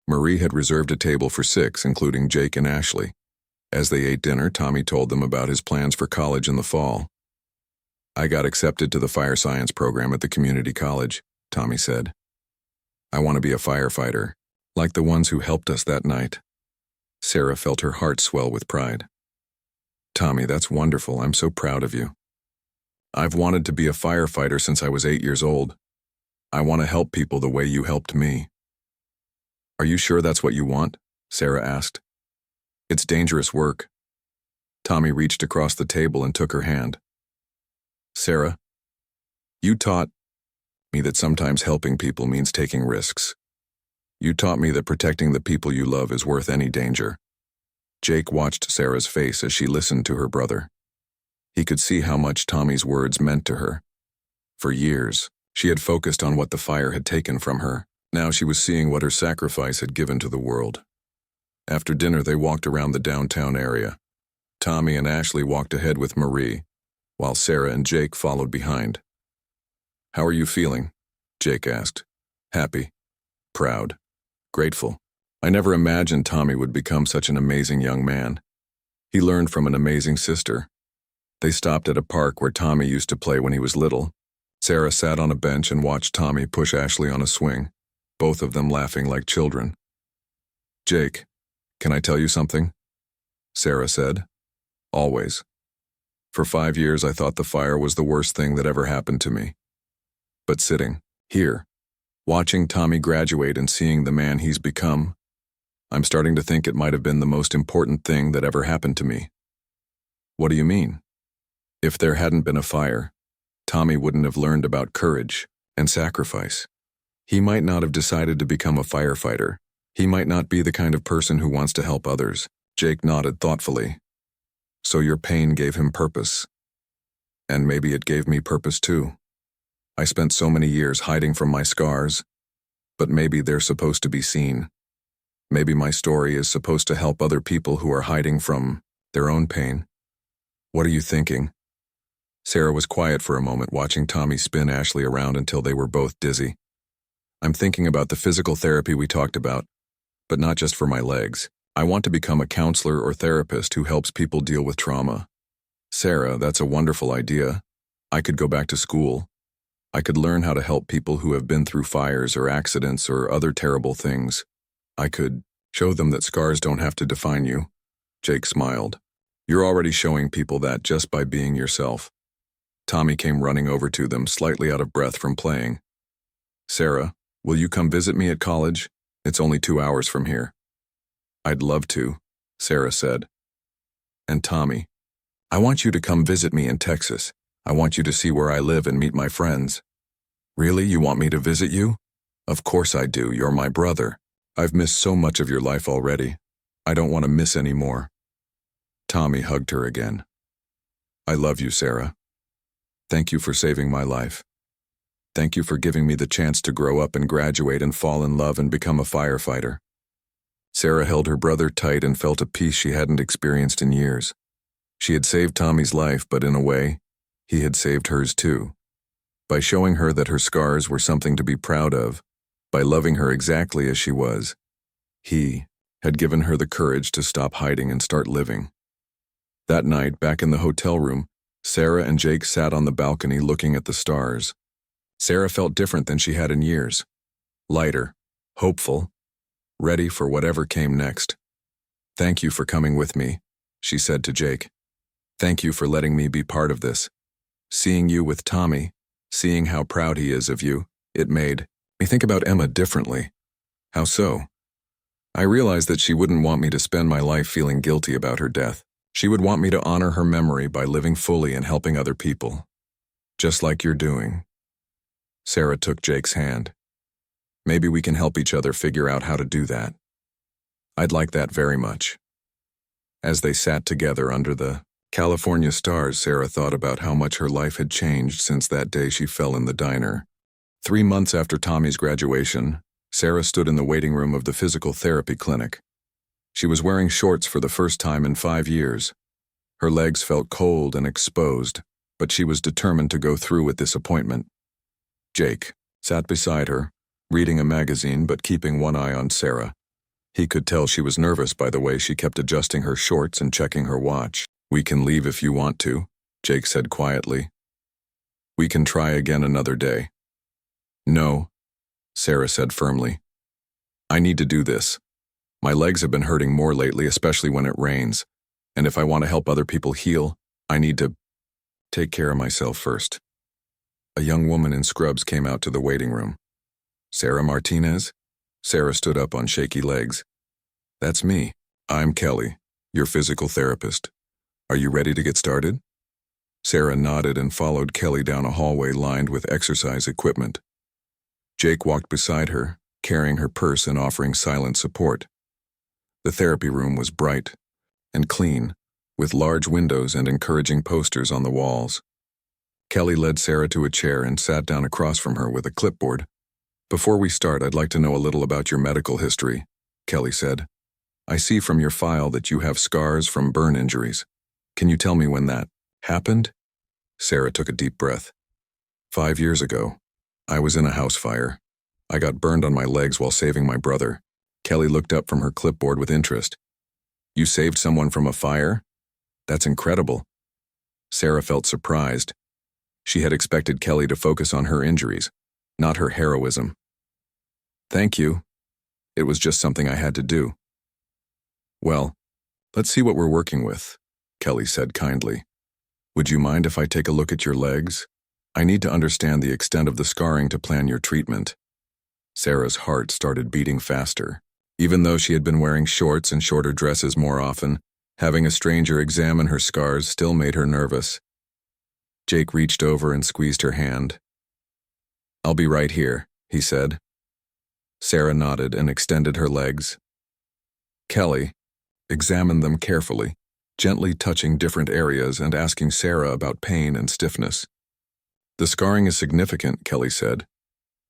Marie had reserved a table for 6, including Jake and Ashley. As they ate dinner, Tommy told them about his plans for college in the fall. I got accepted to the fire science program at the community college, Tommy said. I want to be a firefighter, like the ones who helped us that night. Sarah felt her heart swell with pride. Tommy, that's wonderful. I'm so proud of you. I've wanted to be a firefighter since I was 8 years old. I want to help people the way you helped me. Are you sure that's what you want? Sarah asked. It's dangerous work. Tommy reached across the table and took her hand. Sarah, you taught me that sometimes helping people means taking risks. You taught me that protecting the people you love is worth any danger. Jake watched Sarah's face as she listened to her brother. He could see how much Tommy's words meant to her. For years, she had focused on what the fire had taken from her. Now she was seeing what her sacrifice had given to the world. After dinner, they walked around the downtown area. Tommy and Ashley walked ahead with Marie, while Sarah and Jake followed behind. How are you feeling? Jake asked. Happy, proud, grateful. I never imagined Tommy would become such an amazing young man. He learned from an amazing sister. They stopped at a park where Tommy used to play when he was little. Sarah sat on a bench and watched Tommy push Ashley on a swing, both of them laughing like children. Jake, can I tell you something? Sarah said. Always. For 5 years I thought the fire was the worst thing that ever happened to me. But sitting here, watching Tommy graduate and seeing the man he's become, I'm starting to think it might have been the most important thing that ever happened to me. What do you mean? If there hadn't been a fire, Tommy wouldn't have learned about courage and sacrifice. He might not have decided to become a firefighter. He might not be the kind of person who wants to help others. Jake nodded thoughtfully. So your pain gave him purpose. And maybe it gave me purpose too. I spent so many years hiding from my scars, but maybe they're supposed to be seen. Maybe my story is supposed to help other people who are hiding from their own pain. What are you thinking? Sarah was quiet for a moment, watching Tommy spin Ashley around until they were both dizzy. I'm thinking about the physical therapy we talked about, but not just for my legs. I want to become a counselor or therapist who helps people deal with trauma. Sarah, that's a wonderful idea. I could go back to school. I could learn how to help people who have been through fires or accidents or other terrible things. I could show them that scars don't have to define you. Jake smiled. You're already showing people that just by being yourself. Tommy came running over to them, slightly out of breath from playing. Sarah, will you come visit me at college? It's only 2 hours from here. I'd love to, Sarah said. And Tommy, I want you to come visit me in Texas. I want you to see where I live and meet my friends. Really, you want me to visit you? Of course I do, you're my brother. I've missed so much of your life already. I don't want to miss any more. Tommy hugged her again. I love you, Sarah. Thank you for saving my life. Thank you for giving me the chance to grow up and graduate and fall in love and become a firefighter. Sarah held her brother tight and felt a peace she hadn't experienced in years. She had saved Tommy's life, but in a way, he had saved hers too. By showing her that her scars were something to be proud of, by loving her exactly as she was, he had given her the courage to stop hiding and start living. That night, back in the hotel room, Sarah and Jake sat on the balcony looking at the stars. Sarah felt different than she had in years. Lighter, hopeful, ready for whatever came next. Thank you for coming with me, she said to Jake. Thank you for letting me be part of this. Seeing you with Tommy, seeing how proud he is of you, it made me think about Emma differently. How so? I realized that she wouldn't want me to spend my life feeling guilty about her death. She would want me to honor her memory by living fully and helping other people. Just like you're doing. Sarah took Jake's hand. Maybe we can help each other figure out how to do that. I'd like that very much. As they sat together under the California stars, Sarah thought about how much her life had changed since that day she fell in the diner. 3 months after Tommy's graduation, Sarah stood in the waiting room of the physical therapy clinic. She was wearing shorts for the first time in 5 years. Her legs felt cold and exposed, but she was determined to go through with this appointment. Jake sat beside her, reading a magazine but keeping one eye on Sarah. He could tell she was nervous by the way she kept adjusting her shorts and checking her watch. We can leave if you want to, Jake said quietly. We can try again another day. No, Sarah said firmly. I need to do this. My legs have been hurting more lately, especially when it rains. And if I want to help other people heal, I need to take care of myself first. A young woman in scrubs came out to the waiting room. Sarah Martinez? Sarah stood up on shaky legs. That's me. I'm Kelly, your physical therapist. Are you ready to get started? Sarah nodded and followed Kelly down a hallway lined with exercise equipment. Jake walked beside her, carrying her purse and offering silent support. The therapy room was bright and clean, with large windows and encouraging posters on the walls. Kelly led Sarah to a chair and sat down across from her with a clipboard. Before we start, I'd like to know a little about your medical history, Kelly said. I see from your file that you have scars from burn injuries. Can you tell me when that happened? Sarah took a deep breath. 5 years ago, I was in a house fire. I got burned on my legs while saving my brother. Kelly looked up from her clipboard with interest. You saved someone from a fire? That's incredible. Sarah felt surprised. She had expected Kelly to focus on her injuries, not her heroism. Thank you. It was just something I had to do. Well, let's see what we're working with, Kelly said kindly. Would you mind if I take a look at your legs? I need to understand the extent of the scarring to plan your treatment. Sarah's heart started beating faster. Even though she had been wearing shorts and shorter dresses more often, having a stranger examine her scars still made her nervous. Jake reached over and squeezed her hand. I'll be right here, he said. Sarah nodded and extended her legs. Kelly examined them carefully, gently touching different areas and asking Sarah about pain and stiffness. The scarring is significant, Kelly said,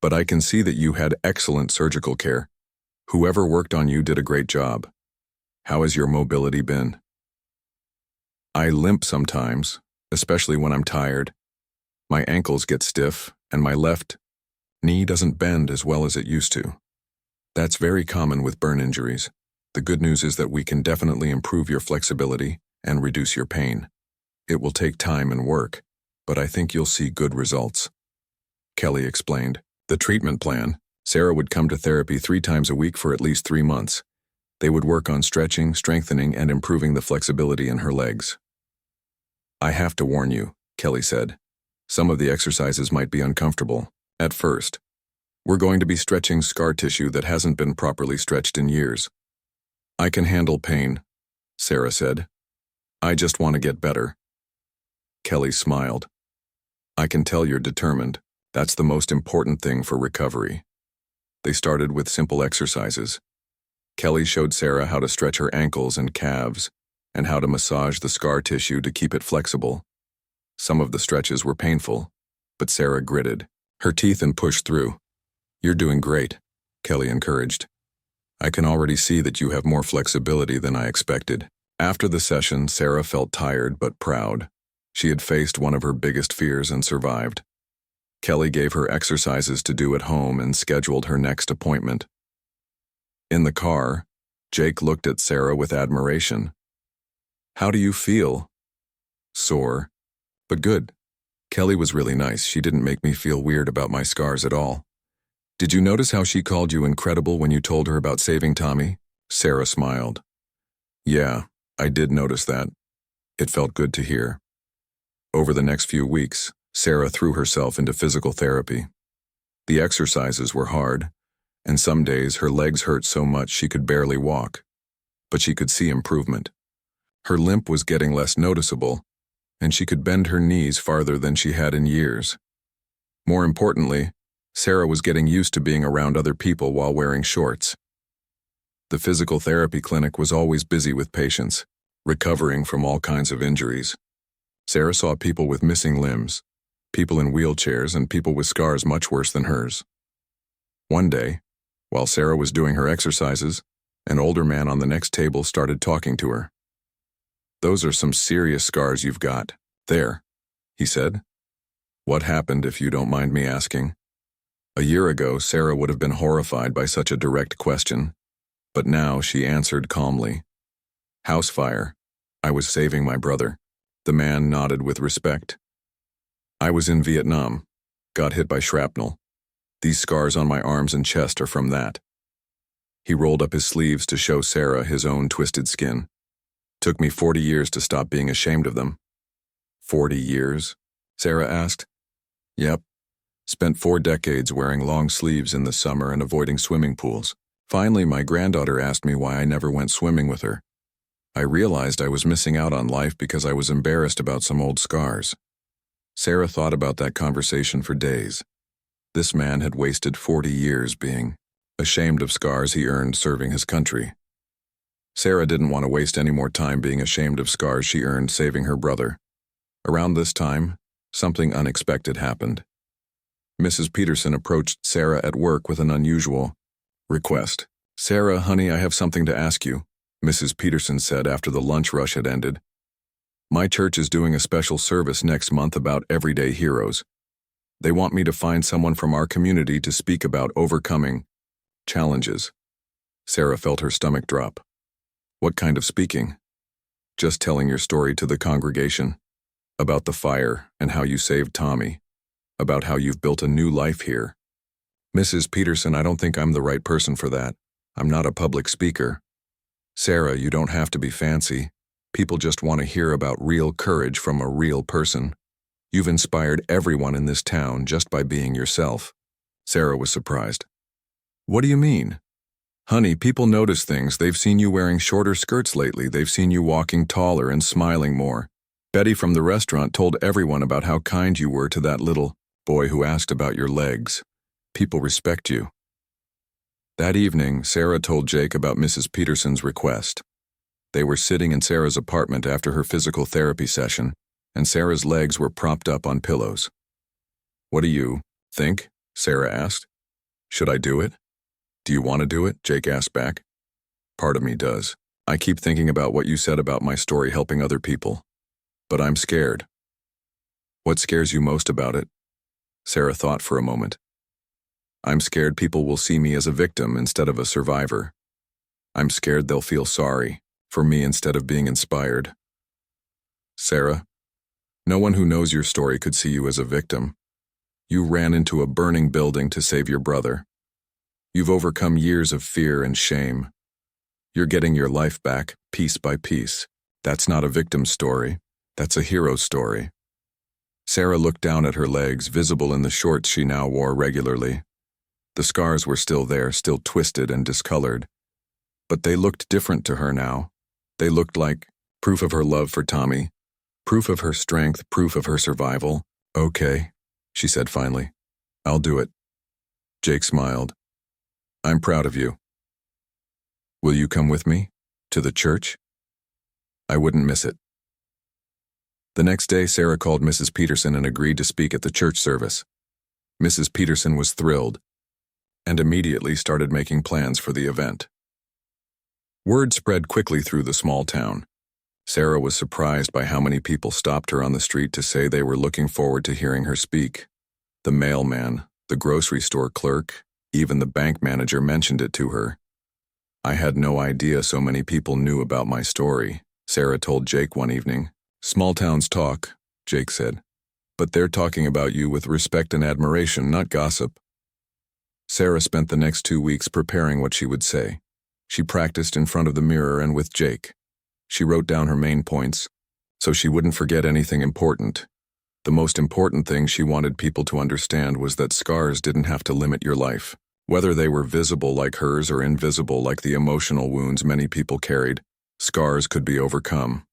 but I can see that you had excellent surgical care. Whoever worked on you did a great job. How has your mobility been? I limp sometimes, especially when I'm tired. My ankles get stiff, and my left knee doesn't bend as well as it used to. That's very common with burn injuries. The good news is that we can definitely improve your flexibility and reduce your pain. It will take time and work, but I think you'll see good results. Kelly explained. The treatment plan. Sarah would come to therapy 3 times a week for at least 3 months. They would work on stretching, strengthening, and improving the flexibility in her legs. I have to warn you, Kelly said. Some of the exercises might be uncomfortable at first. We're going to be stretching scar tissue that hasn't been properly stretched in years. I can handle pain, Sarah said. I just want to get better. Kelly smiled. I can tell you're determined. That's the most important thing for recovery. They started with simple exercises. Kelly showed Sarah how to stretch her ankles and calves, and how to massage the scar tissue to keep it flexible. Some of the stretches were painful, but Sarah gritted her teeth and pushed through. "You're doing great," Kelly encouraged. "I can already see that you have more flexibility than I expected." After the session, Sarah felt tired but proud. She had faced one of her biggest fears and survived. Kelly gave her exercises to do at home and scheduled her next appointment. In the car, Jake looked at Sarah with admiration. "How do you feel?" "Sore, but good." Kelly was really nice. She didn't make me feel weird about my scars at all. "Did you notice how she called you incredible when you told her about saving Tommy?" Sarah smiled. "Yeah, I did notice that. It felt good to hear." Over the next few weeks, Sarah threw herself into physical therapy. The exercises were hard, and some days her legs hurt so much she could barely walk. But she could see improvement. Her limp was getting less noticeable, and she could bend her knees farther than she had in years. More importantly, Sarah was getting used to being around other people while wearing shorts. The physical therapy clinic was always busy with patients, recovering from all kinds of injuries. Sarah saw people with missing limbs, people in wheelchairs, and people with scars much worse than hers. One day, while Sarah was doing her exercises, an older man on the next table started talking to her. "Those are some serious scars you've got there," he said. "What happened, if you don't mind me asking?" A year ago, Sarah would have been horrified by such a direct question, but now she answered calmly. "House fire. I was saving my brother." The man nodded with respect. "I was in Vietnam. Got hit by shrapnel. These scars on my arms and chest are from that." He rolled up his sleeves to show Sarah his own twisted skin. "Took me 40 years to stop being ashamed of them." 40 years? Sarah asked. "Yep. Spent 4 decades wearing long sleeves in the summer and avoiding swimming pools. Finally, my granddaughter asked me why I never went swimming with her. I realized I was missing out on life because I was embarrassed about some old scars." Sarah thought about that conversation for days. This man had wasted 40 years being ashamed of scars he earned serving his country. Sarah didn't want to waste any more time being ashamed of scars she earned saving her brother. Around this time, something unexpected happened. Mrs. Peterson approached Sarah at work with an unusual request. "Sarah, honey, I have something to ask you," Mrs. Peterson said after the lunch rush had ended. "My church is doing a special service next month about everyday heroes. They want me to find someone from our community to speak about overcoming challenges." Sarah felt her stomach drop. "What kind of speaking?" "Just telling your story to the congregation. About the fire and how you saved Tommy. About how you've built a new life here." "Mrs. Peterson, I don't think I'm the right person for that. I'm not a public speaker." "Sarah, you don't have to be fancy. People just want to hear about real courage from a real person. You've inspired everyone in this town just by being yourself." Sarah was surprised. "What do you mean?" "Honey, people notice things. They've seen you wearing shorter skirts lately. They've seen you walking taller and smiling more. Betty from the restaurant told everyone about how kind you were to that little boy who asked about your legs. People respect you." That evening, Sarah told Jake about Mrs. Peterson's request. They were sitting in Sarah's apartment after her physical therapy session, and Sarah's legs were propped up on pillows. "What do you think?" Sarah asked. "Should I do it?" "Do you want to do it?" Jake asked back. "Part of me does. I keep thinking about what you said about my story helping other people. But I'm scared." "What scares you most about it?" Sarah thought for a moment. "I'm scared people will see me as a victim instead of a survivor. I'm scared they'll feel sorry for me instead of being inspired." "Sarah, no one who knows your story could see you as a victim. You ran into a burning building to save your brother. You've overcome years of fear and shame. You're getting your life back, piece by piece. That's not a victim story. That's a hero story." Sarah looked down at her legs, visible in the shorts she now wore regularly. The scars were still there, still twisted and discolored. But they looked different to her now. They looked like proof of her love for Tommy, proof of her strength, proof of her survival. "Okay," she said finally. "I'll do it." Jake smiled. "I'm proud of you." "Will you come with me? To the church?" I wouldn't miss it. The next day, Sarah called Mrs. Peterson and agreed to speak at the church service. Mrs. Peterson was thrilled and immediately started making plans for the event. Word spread quickly through the small town. Sarah was surprised by how many people stopped her on the street to say they were looking forward to hearing her speak. The mailman, the grocery store clerk, even the bank manager mentioned it to her. I had no idea so many people knew about my story, Sarah told Jake one evening. Small towns talk, Jake said, but they're talking about you with respect and admiration, not gossip. Sarah spent the next 2 weeks preparing what she would say. She practiced in front of the mirror and with Jake. She wrote down her main points, so she wouldn't forget anything important. The most important thing she wanted people to understand was that scars didn't have to limit your life. Whether they were visible like hers or invisible like the emotional wounds many people carried, scars could be overcome.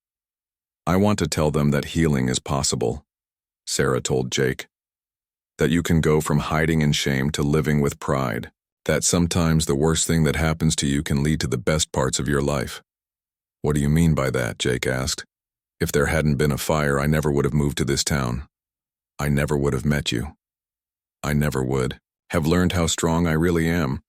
I want to tell them that healing is possible, Sarah told Jake. That you can go from hiding in shame to living with pride. That sometimes the worst thing that happens to you can lead to the best parts of your life. What do you mean by that? Jake asked. If there hadn't been a fire, I never would have moved to this town. I never would have met you. I never would have learned how strong I really am.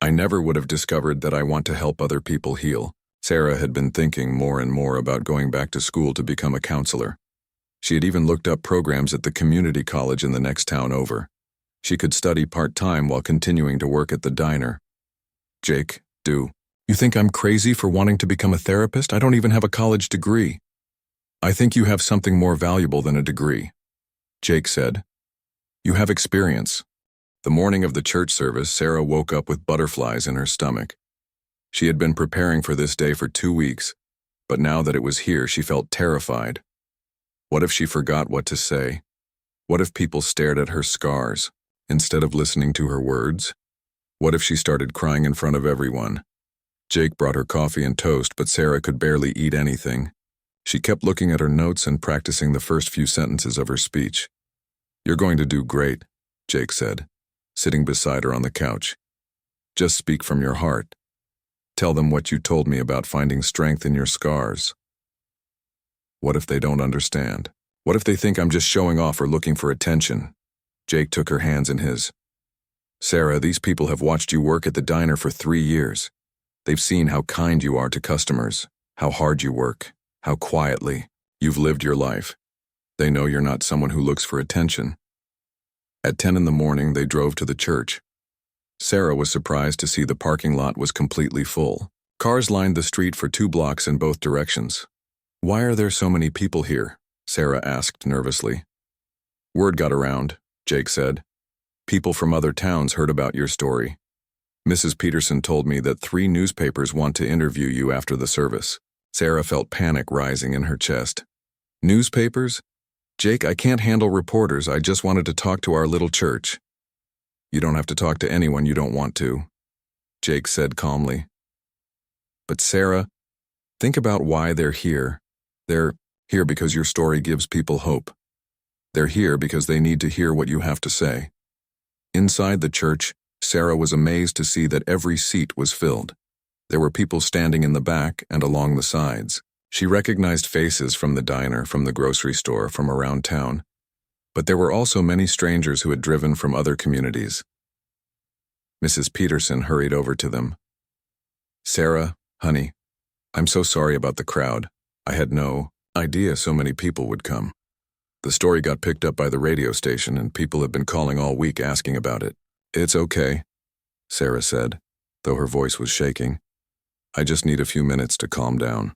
I never would have discovered that I want to help other people heal. Sarah had been thinking more and more about going back to school to become a counselor. She had even looked up programs at the community college in the next town over. She could study part-time while continuing to work at the diner. Jake, you think I'm crazy for wanting to become a therapist? I don't even have a college degree. I think you have something more valuable than a degree, Jake said. You have experience. The morning of the church service, Sarah woke up with butterflies in her stomach. She had been preparing for this day for 2 weeks, but now that it was here, she felt terrified. What if she forgot what to say? What if people stared at her scars instead of listening to her words? What if she started crying in front of everyone? Jake brought her coffee and toast, but Sarah could barely eat anything. She kept looking at her notes and practicing the first few sentences of her speech. You're going to do great, Jake said, sitting beside her on the couch. Just speak from your heart. Tell them what you told me about finding strength in your scars. What if they don't understand? What if they think I'm just showing off or looking for attention? Jake took her hands in his. Sarah, these people have watched you work at the diner for 3 years. They've seen how kind you are to customers, how hard you work, how quietly you've lived your life. They know you're not someone who looks for attention. At 10 in the morning, they drove to the church. Sarah was surprised to see the parking lot was completely full. Cars lined the street for 2 blocks in both directions. Why are there so many people here? Sarah asked nervously. Word got around, Jake said. People from other towns heard about your story. Mrs. Peterson told me that 3 newspapers want to interview you after the service. Sarah felt panic rising in her chest. Newspapers? Jake, I can't handle reporters. I just wanted to talk to our little church. You don't have to talk to anyone you don't want to, Jake said calmly. But Sarah, think about why they're here. They're here because your story gives people hope. They're here because they need to hear what you have to say. Inside the church, Sarah was amazed to see that every seat was filled. There were people standing in the back and along the sides. She recognized faces from the diner, from the grocery store, from around town. But there were also many strangers who had driven from other communities. Mrs. Peterson hurried over to them. Sarah, honey, I'm so sorry about the crowd. I had no idea so many people would come. The story got picked up by the radio station and people have been calling all week asking about it. It's okay, Sarah said, though her voice was shaking. I just need a few minutes to calm down.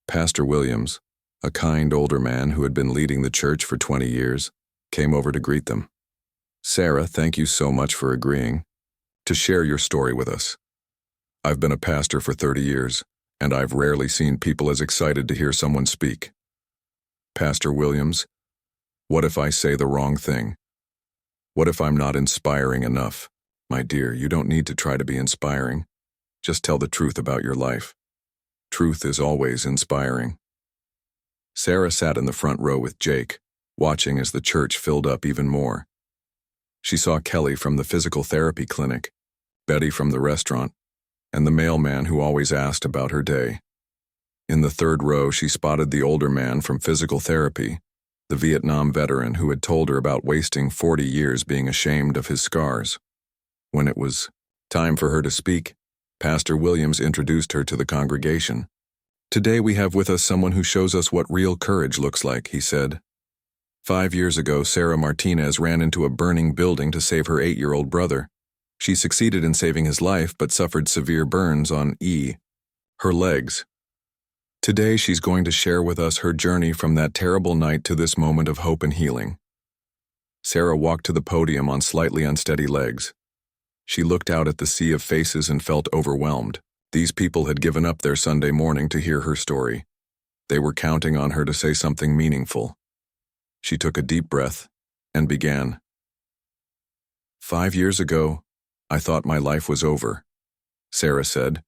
Pastor Williams, a kind older man who had been leading the church for 20 years, came over to greet them. Sarah, thank you so much for agreeing to share your story with us. I've been a pastor for 30 years, and I've rarely seen people as excited to hear someone speak. Pastor Williams, what if I say the wrong thing? What if I'm not inspiring enough? My dear, you don't need to try to be inspiring. Just tell the truth about your life. Truth is always inspiring. Sarah sat in the front row with Jake, watching as the church filled up even more. She saw Kelly from the physical therapy clinic, Betty from the restaurant, and the mailman who always asked about her day. In the third row, she spotted the older man from physical therapy, the Vietnam veteran who had told her about wasting 40 years being ashamed of his scars. When it was time for her to speak, Pastor Williams introduced her to the congregation. "Today we have with us someone who shows us what real courage looks like," he said. 5 years ago, Sarah Martinez ran into a burning building to save her 8-year-old brother. She succeeded in saving his life but suffered severe burns on her legs. Today she's going to share with us her journey from that terrible night to this moment of hope and healing. Sarah walked to the podium on slightly unsteady legs. She looked out at the sea of faces and felt overwhelmed. These people had given up their Sunday morning to hear her story. They were counting on her to say something meaningful. She took a deep breath and began. 5 years ago, I thought my life was over, Sarah said,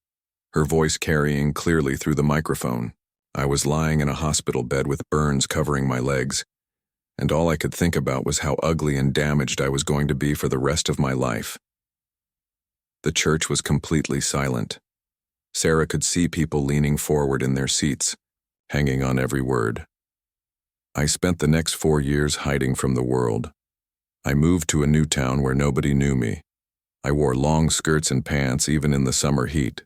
her voice carrying clearly through the microphone. I was lying in a hospital bed with burns covering my legs, and all I could think about was how ugly and damaged I was going to be for the rest of my life. The church was completely silent. Sarah could see people leaning forward in their seats, hanging on every word. I spent the next 4 years hiding from the world. I moved to a new town where nobody knew me. I wore long skirts and pants even in the summer heat.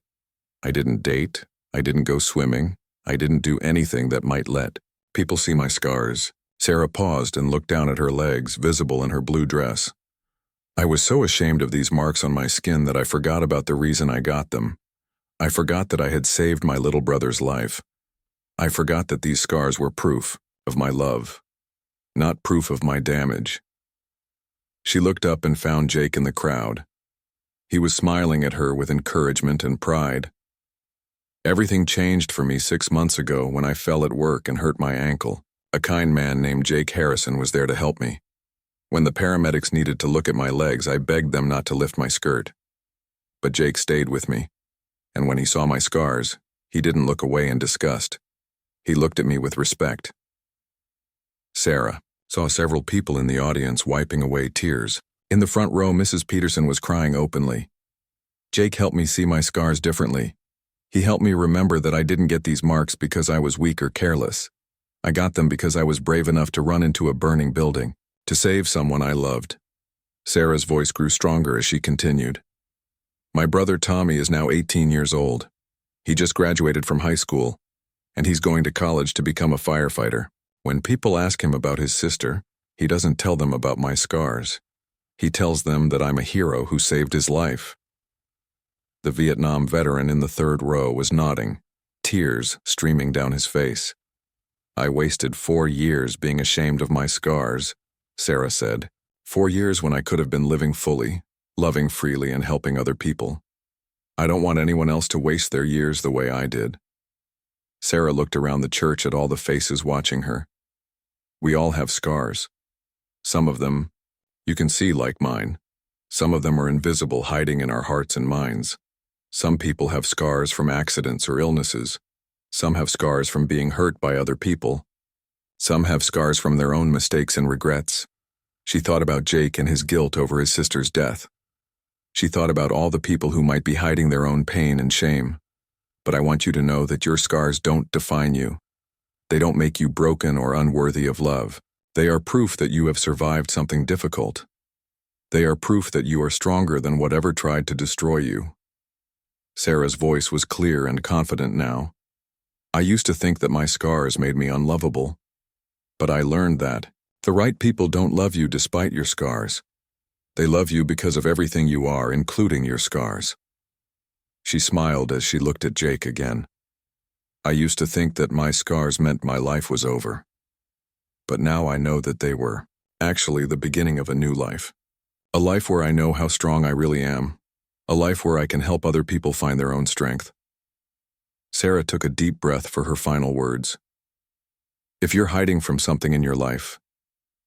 I didn't date, I didn't go swimming, I didn't do anything that might let people see my scars. Sarah paused and looked down at her legs, visible in her blue dress. I was so ashamed of these marks on my skin that I forgot about the reason I got them. I forgot that I had saved my little brother's life. I forgot that these scars were proof of my love, not proof of my damage. She looked up and found Jake in the crowd. He was smiling at her with encouragement and pride. Everything changed for me 6 months ago when I fell at work and hurt my ankle. A kind man named Jake Harrison was there to help me. When the paramedics needed to look at my legs, I begged them not to lift my skirt. But Jake stayed with me, and when he saw my scars, he didn't look away in disgust. He looked at me with respect. Sarah saw several people in the audience wiping away tears. In the front row, Mrs. Peterson was crying openly. Jake helped me see my scars differently. He helped me remember that I didn't get these marks because I was weak or careless. I got them because I was brave enough to run into a burning building, to save someone I loved. Sarah's voice grew stronger as she continued. My brother Tommy is now 18 years old. He just graduated from high school, and he's going to college to become a firefighter. When people ask him about his sister, he doesn't tell them about my scars. He tells them that I'm a hero who saved his life. The Vietnam veteran in the third row was nodding, tears streaming down his face. I wasted 4 years being ashamed of my scars, Sarah said. 4 years when I could have been living fully, loving freely and helping other people. I don't want anyone else to waste their years the way I did. Sarah looked around the church at all the faces watching her. We all have scars. Some of them you can see like mine. Some of them are invisible, hiding in our hearts and minds. Some people have scars from accidents or illnesses. Some have scars from being hurt by other people. Some have scars from their own mistakes and regrets. She thought about Jake and his guilt over his sister's death. She thought about all the people who might be hiding their own pain and shame. But I want you to know that your scars don't define you. They don't make you broken or unworthy of love. They are proof that you have survived something difficult. They are proof that you are stronger than whatever tried to destroy you. Sarah's voice was clear and confident now. I used to think that my scars made me unlovable. But I learned that the right people don't love you despite your scars. They love you because of everything you are, including your scars. She smiled as she looked at Jake again. I used to think that my scars meant my life was over. But now I know that they were actually the beginning of a new life. A life where I know how strong I really am. A life where I can help other people find their own strength. Sarah took a deep breath for her final words. If you're hiding from something in your life,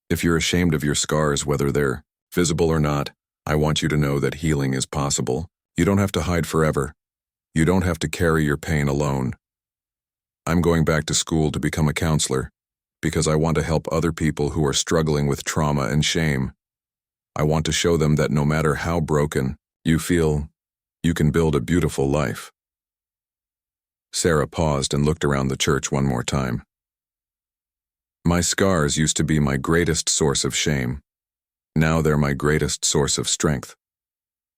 if you're ashamed of your scars, whether they're visible or not, I want you to know that healing is possible. You don't have to hide forever. You don't have to carry your pain alone. I'm going back to school to become a counselor because I want to help other people who are struggling with trauma and shame. I want to show them that no matter how broken you feel, you can build a beautiful life. Sarah paused and looked around the church one more time. My scars used to be my greatest source of shame. Now they're my greatest source of strength.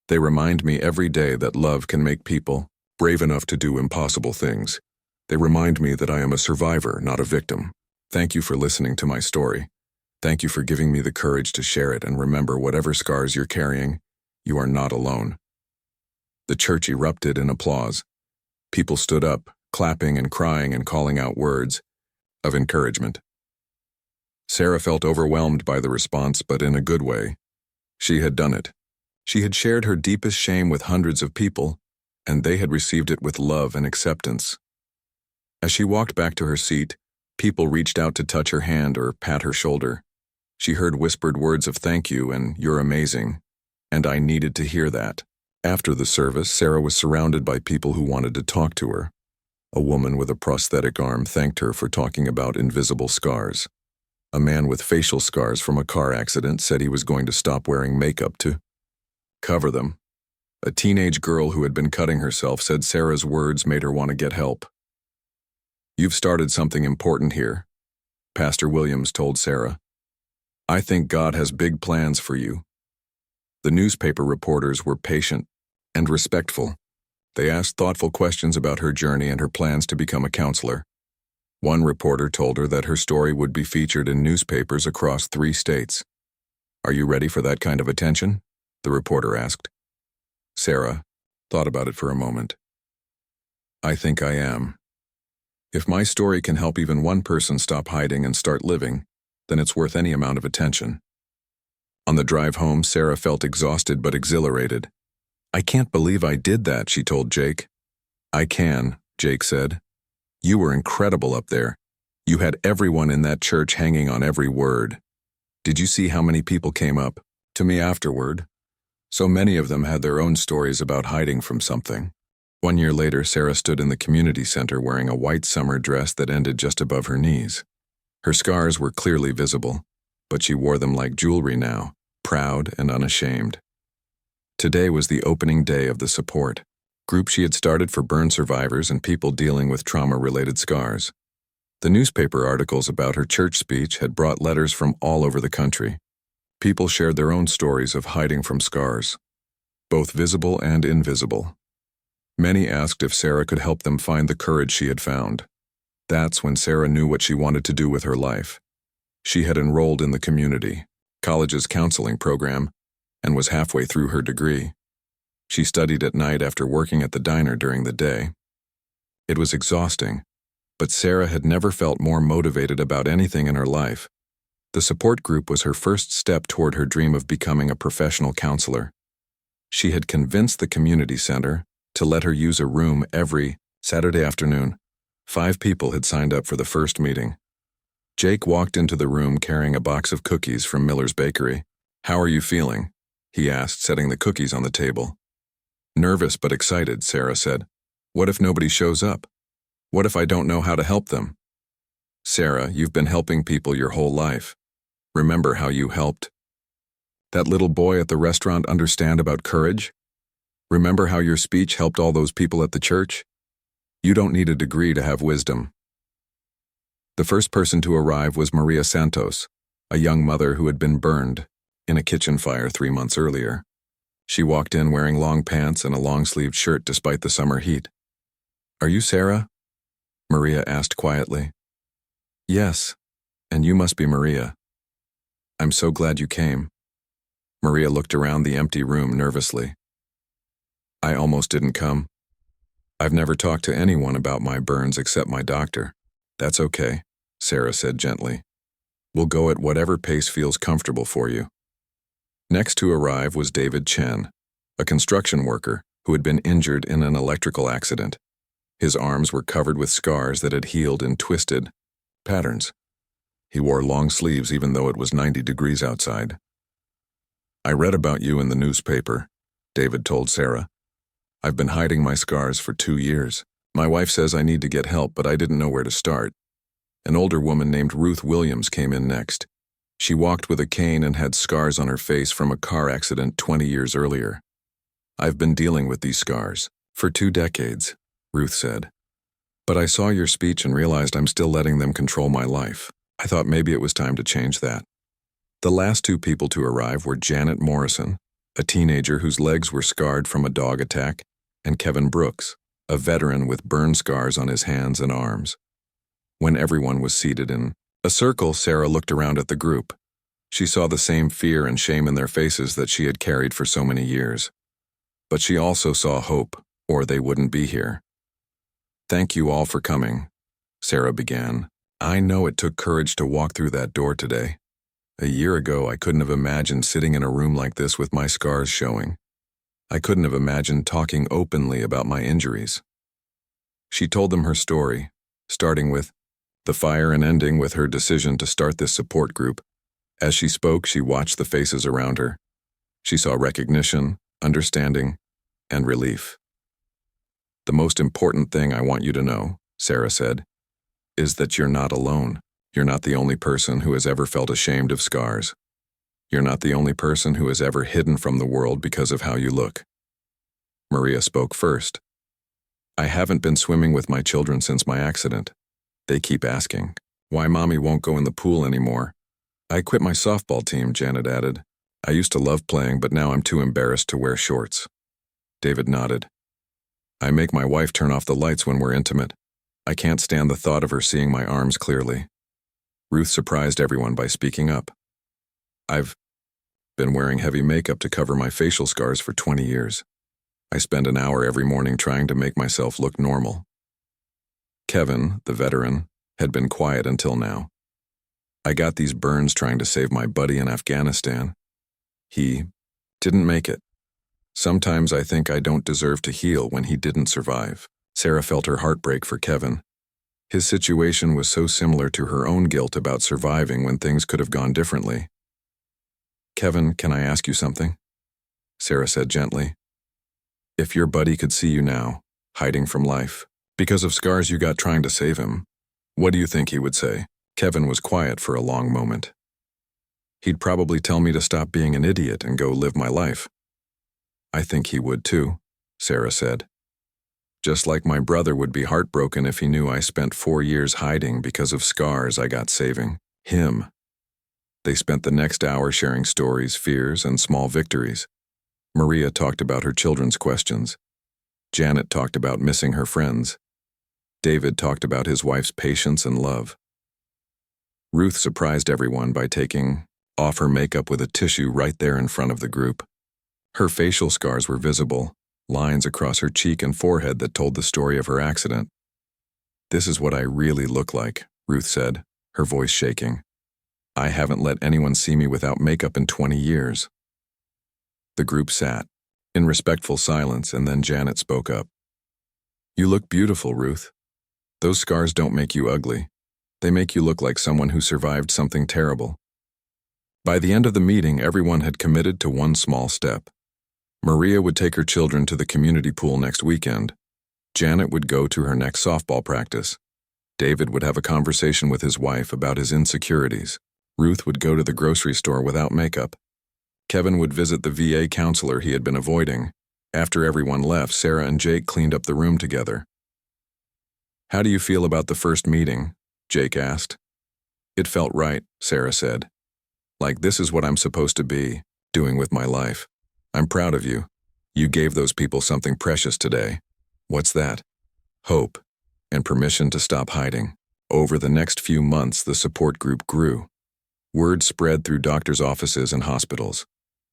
They remind me every day that love can make people brave enough to do impossible things. They remind me that I am a survivor, not a victim. Thank you for listening to my story. Thank you for giving me the courage to share it, and remember, whatever scars you're carrying, you are not alone. The church erupted in applause. People stood up, clapping and crying and calling out words of encouragement. Sarah felt overwhelmed by the response, but in a good way. She had done it. She had shared her deepest shame with hundreds of people, and they had received it with love and acceptance. As she walked back to her seat, people reached out to touch her hand or pat her shoulder. She heard whispered words of thank you and "you're amazing," and I needed to hear that. After the service, Sarah was surrounded by people who wanted to talk to her. A woman with a prosthetic arm thanked her for talking about invisible scars. A man with facial scars from a car accident said he was going to stop wearing makeup to cover them. A teenage girl who had been cutting herself said Sarah's words made her want to get help. You've started something important here, Pastor Williams told Sarah. I think God has big plans for you. The newspaper reporters were patient and respectful. They asked thoughtful questions about her journey and her plans to become a counselor. One reporter told her that her story would be featured in newspapers across 3 states. Are you ready for that kind of attention? The reporter asked. Sarah thought about it for a moment. I think I am. If my story can help even one person stop hiding and start living, then it's worth any amount of attention. On the drive home, Sarah felt exhausted but exhilarated. I can't believe I did that, she told Jake. I can, Jake said. You were incredible up there. You had everyone in that church hanging on every word. Did you see how many people came up to me afterward? So many of them had their own stories about hiding from something. 1 year later, Sarah stood in the community center wearing a white summer dress that ended just above her knees. Her scars were clearly visible, but she wore them like jewelry now, proud and unashamed. Today was the opening day of the support group she had started for burn survivors and people dealing with trauma-related scars. The newspaper articles about her church speech had brought letters from all over the country. People shared their own stories of hiding from scars, both visible and invisible. Many asked if Sarah could help them find the courage she had found. That's when Sarah knew what she wanted to do with her life. She had enrolled in the community college's counseling program and was halfway through her degree. She studied at night after working at the diner during the day. It was exhausting, but Sarah had never felt more motivated about anything in her life. The support group was her first step toward her dream of becoming a professional counselor. She had convinced the community center to let her use a room every Saturday afternoon. 5 people had signed up for the first meeting. Jake walked into the room carrying a box of cookies from Miller's Bakery. How are you feeling? He asked, setting the cookies on the table. Nervous but excited, Sarah said. What if nobody shows up? What if I don't know how to help them? Sarah, you've been helping people your whole life. Remember how you helped that little boy at the restaurant understand about courage? Remember how your speech helped all those people at the church? You don't need a degree to have wisdom. The first person to arrive was Maria Santos, a young mother who had been burned in a kitchen fire 3 months earlier. She walked in wearing long pants and a long-sleeved shirt despite the summer heat. Are you Sarah? Maria asked quietly. Yes, and you must be Maria. I'm so glad you came. Maria looked around the empty room nervously. I almost didn't come. I've never talked to anyone about my burns except my doctor. That's okay, Sarah said gently. We'll go at whatever pace feels comfortable for you. Next to arrive was David Chen, a construction worker who had been injured in an electrical accident. His arms were covered with scars that had healed in twisted patterns. He wore long sleeves even though it was 90 degrees outside. I read about you in the newspaper, David told Sarah. I've been hiding my scars for 2 years. My wife says I need to get help, but I didn't know where to start. An older woman named Ruth Williams came in next. She walked with a cane and had scars on her face from a car accident 20 years earlier. I've been dealing with these scars for 2 decades, Ruth said. But I saw your speech and realized I'm still letting them control my life. I thought maybe it was time to change that. The last two people to arrive were Janet Morrison, a teenager whose legs were scarred from a dog attack, and Kevin Brooks, a veteran with burn scars on his hands and arms. When everyone was seated in a circle, Sarah looked around at the group. She saw the same fear and shame in their faces that she had carried for so many years. But she also saw hope, or they wouldn't be here. "Thank you all for coming," Sarah began. "I know it took courage to walk through that door today. A year ago, I couldn't have imagined sitting in a room like this with my scars showing. I couldn't have imagined talking openly about my injuries." She told them her story, starting with the fire and ending with her decision to start this support group. As she spoke, she watched the faces around her. She saw recognition, understanding, and relief. "The most important thing I want you to know," Sarah said, "is that you're not alone. You're not the only person who has ever felt ashamed of scars. You're not the only person who has ever hidden from the world because of how you look." Maria spoke first. "I haven't been swimming with my children since my accident. They keep asking why Mommy won't go in the pool anymore. I quit my softball team," Janet added. "I used to love playing, but now I'm too embarrassed to wear shorts." David nodded. "I make my wife turn off the lights when we're intimate. I can't stand the thought of her seeing my arms clearly." Ruth surprised everyone by speaking up. "I've been wearing heavy makeup to cover my facial scars for 20 years. I spend an hour every morning trying to make myself look normal." Kevin, the veteran, had been quiet until now. "I got these burns trying to save my buddy in Afghanistan. He didn't make it. Sometimes I think I don't deserve to heal when he didn't survive." Sarah felt her heart break for Kevin. His situation was so similar to her own guilt about surviving when things could have gone differently. "Kevin, can I ask you something?" Sarah said gently. "If your buddy could see you now, hiding from life, because of scars you got trying to save him, what do you think he would say?" Kevin was quiet for a long moment. "He'd probably tell me to stop being an idiot and go live my life." "I think he would too," Sarah said. "Just like my brother would be heartbroken if he knew I spent 4 years hiding because of scars I got saving him." They spent the next hour sharing stories, fears, and small victories. Maria talked about her children's questions. Janet talked about missing her friends. David talked about his wife's patience and love. Ruth surprised everyone by taking off her makeup with a tissue right there in front of the group. Her facial scars were visible, lines across her cheek and forehead that told the story of her accident. "This is what I really look like," Ruth said, her voice shaking. "I haven't let anyone see me without makeup in 20 years. The group sat in respectful silence, and then Janet spoke up. "You look beautiful, Ruth. Those scars don't make you ugly. They make you look like someone who survived something terrible." By the end of the meeting, everyone had committed to one small step. Maria would take her children to the community pool next weekend. Janet would go to her next softball practice. David would have a conversation with his wife about his insecurities. Ruth would go to the grocery store without makeup. Kevin would visit the VA counselor he had been avoiding. After everyone left, Sarah and Jake cleaned up the room together. "How do you feel about the first meeting?" Jake asked. "It felt right," Sarah said. "Like this is what I'm supposed to be doing with my life. I'm proud of you. You gave those people something precious today." "What's that?" "Hope, and permission to stop hiding." Over the next few months, the support group grew. Word spread through doctors' offices and hospitals.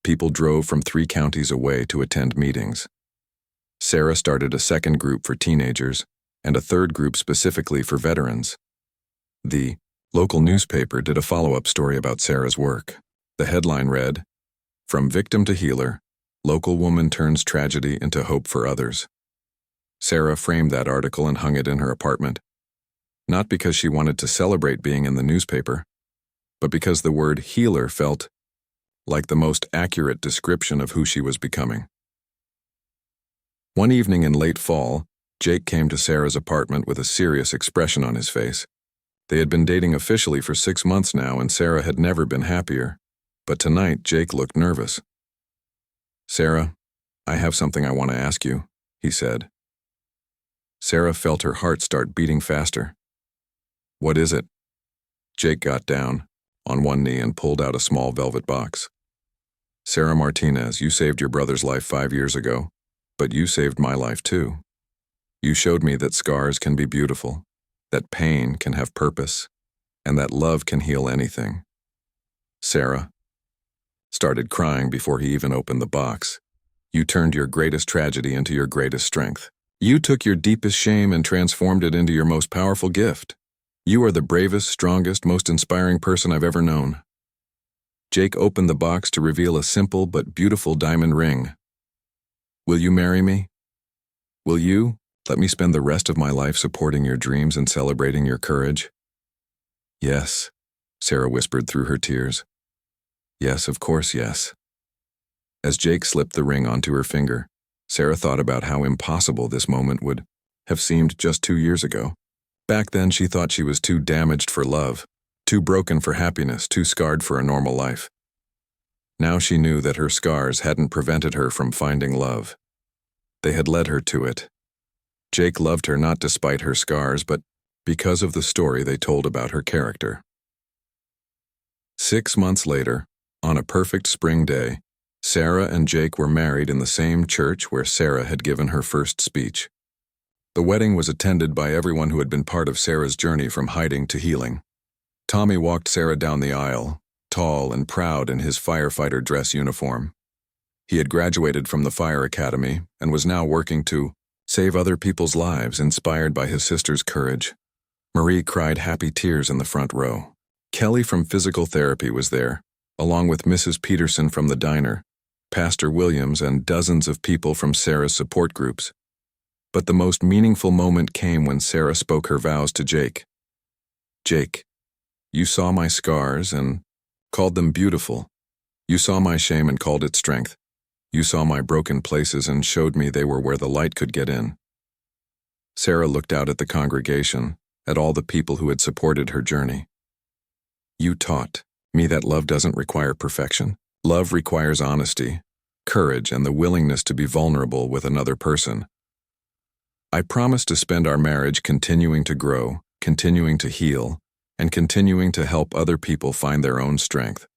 People drove from 3 counties away to attend meetings. Sarah started a second group for teenagers and a third group specifically for veterans. The local newspaper did a follow-up story about Sarah's work. The headline read, "From Victim to Healer, Local Woman Turns Tragedy into Hope for Others." Sarah framed that article and hung it in her apartment. Not because she wanted to celebrate being in the newspaper, but because the word healer felt like the most accurate description of who she was becoming. One evening in late fall, Jake came to Sarah's apartment with a serious expression on his face. They had been dating officially for 6 months now, and Sarah had never been happier. But tonight, Jake looked nervous. "Sarah, I have something I want to ask you," he said. Sarah felt her heart start beating faster. What is it? Jake got down, on one knee, and pulled out a small velvet box. Sarah Martinez, you saved your brother's life 5 years ago, but you saved my life too. You showed me that scars can be beautiful, that pain can have purpose, and that love can heal anything. Sarah started crying before he even opened the box. You turned your greatest tragedy into your greatest strength. You took your deepest shame and transformed it into your most powerful gift. You are the bravest, strongest, most inspiring person I've ever known. Jake opened the box to reveal a simple but beautiful diamond ring. Will you marry me? Will you let me spend the rest of my life supporting your dreams and celebrating your courage? Yes, Sarah whispered through her tears. Yes, of course, yes. As Jake slipped the ring onto her finger, Sarah thought about how impossible this moment would have seemed just 2 years ago. Back then, she thought she was too damaged for love, too broken for happiness, too scarred for a normal life. Now she knew that her scars hadn't prevented her from finding love. They had led her to it. Jake loved her not despite her scars, but because of the story they told about her character. 6 months later, on a perfect spring day, Sarah and Jake were married in the same church where Sarah had given her first speech. The wedding was attended by everyone who had been part of Sarah's journey from hiding to healing. Tommy walked Sarah down the aisle, tall and proud in his firefighter dress uniform. He had graduated from the fire academy and was now working to save other people's lives, inspired by his sister's courage. Marie cried happy tears in the front row. Kelly from physical therapy was there, along with Mrs. Peterson from the diner, Pastor Williams, and dozens of people from Sarah's support groups. But the most meaningful moment came when Sarah spoke her vows to Jake. Jake, you saw my scars and called them beautiful. You saw my shame and called it strength. You saw my broken places and showed me they were where the light could get in. Sarah looked out at the congregation, at all the people who had supported her journey. You taught me that love doesn't require perfection. Love requires honesty, courage, and the willingness to be vulnerable with another person. I promise to spend our marriage continuing to grow, continuing to heal, and continuing to help other people find their own strength.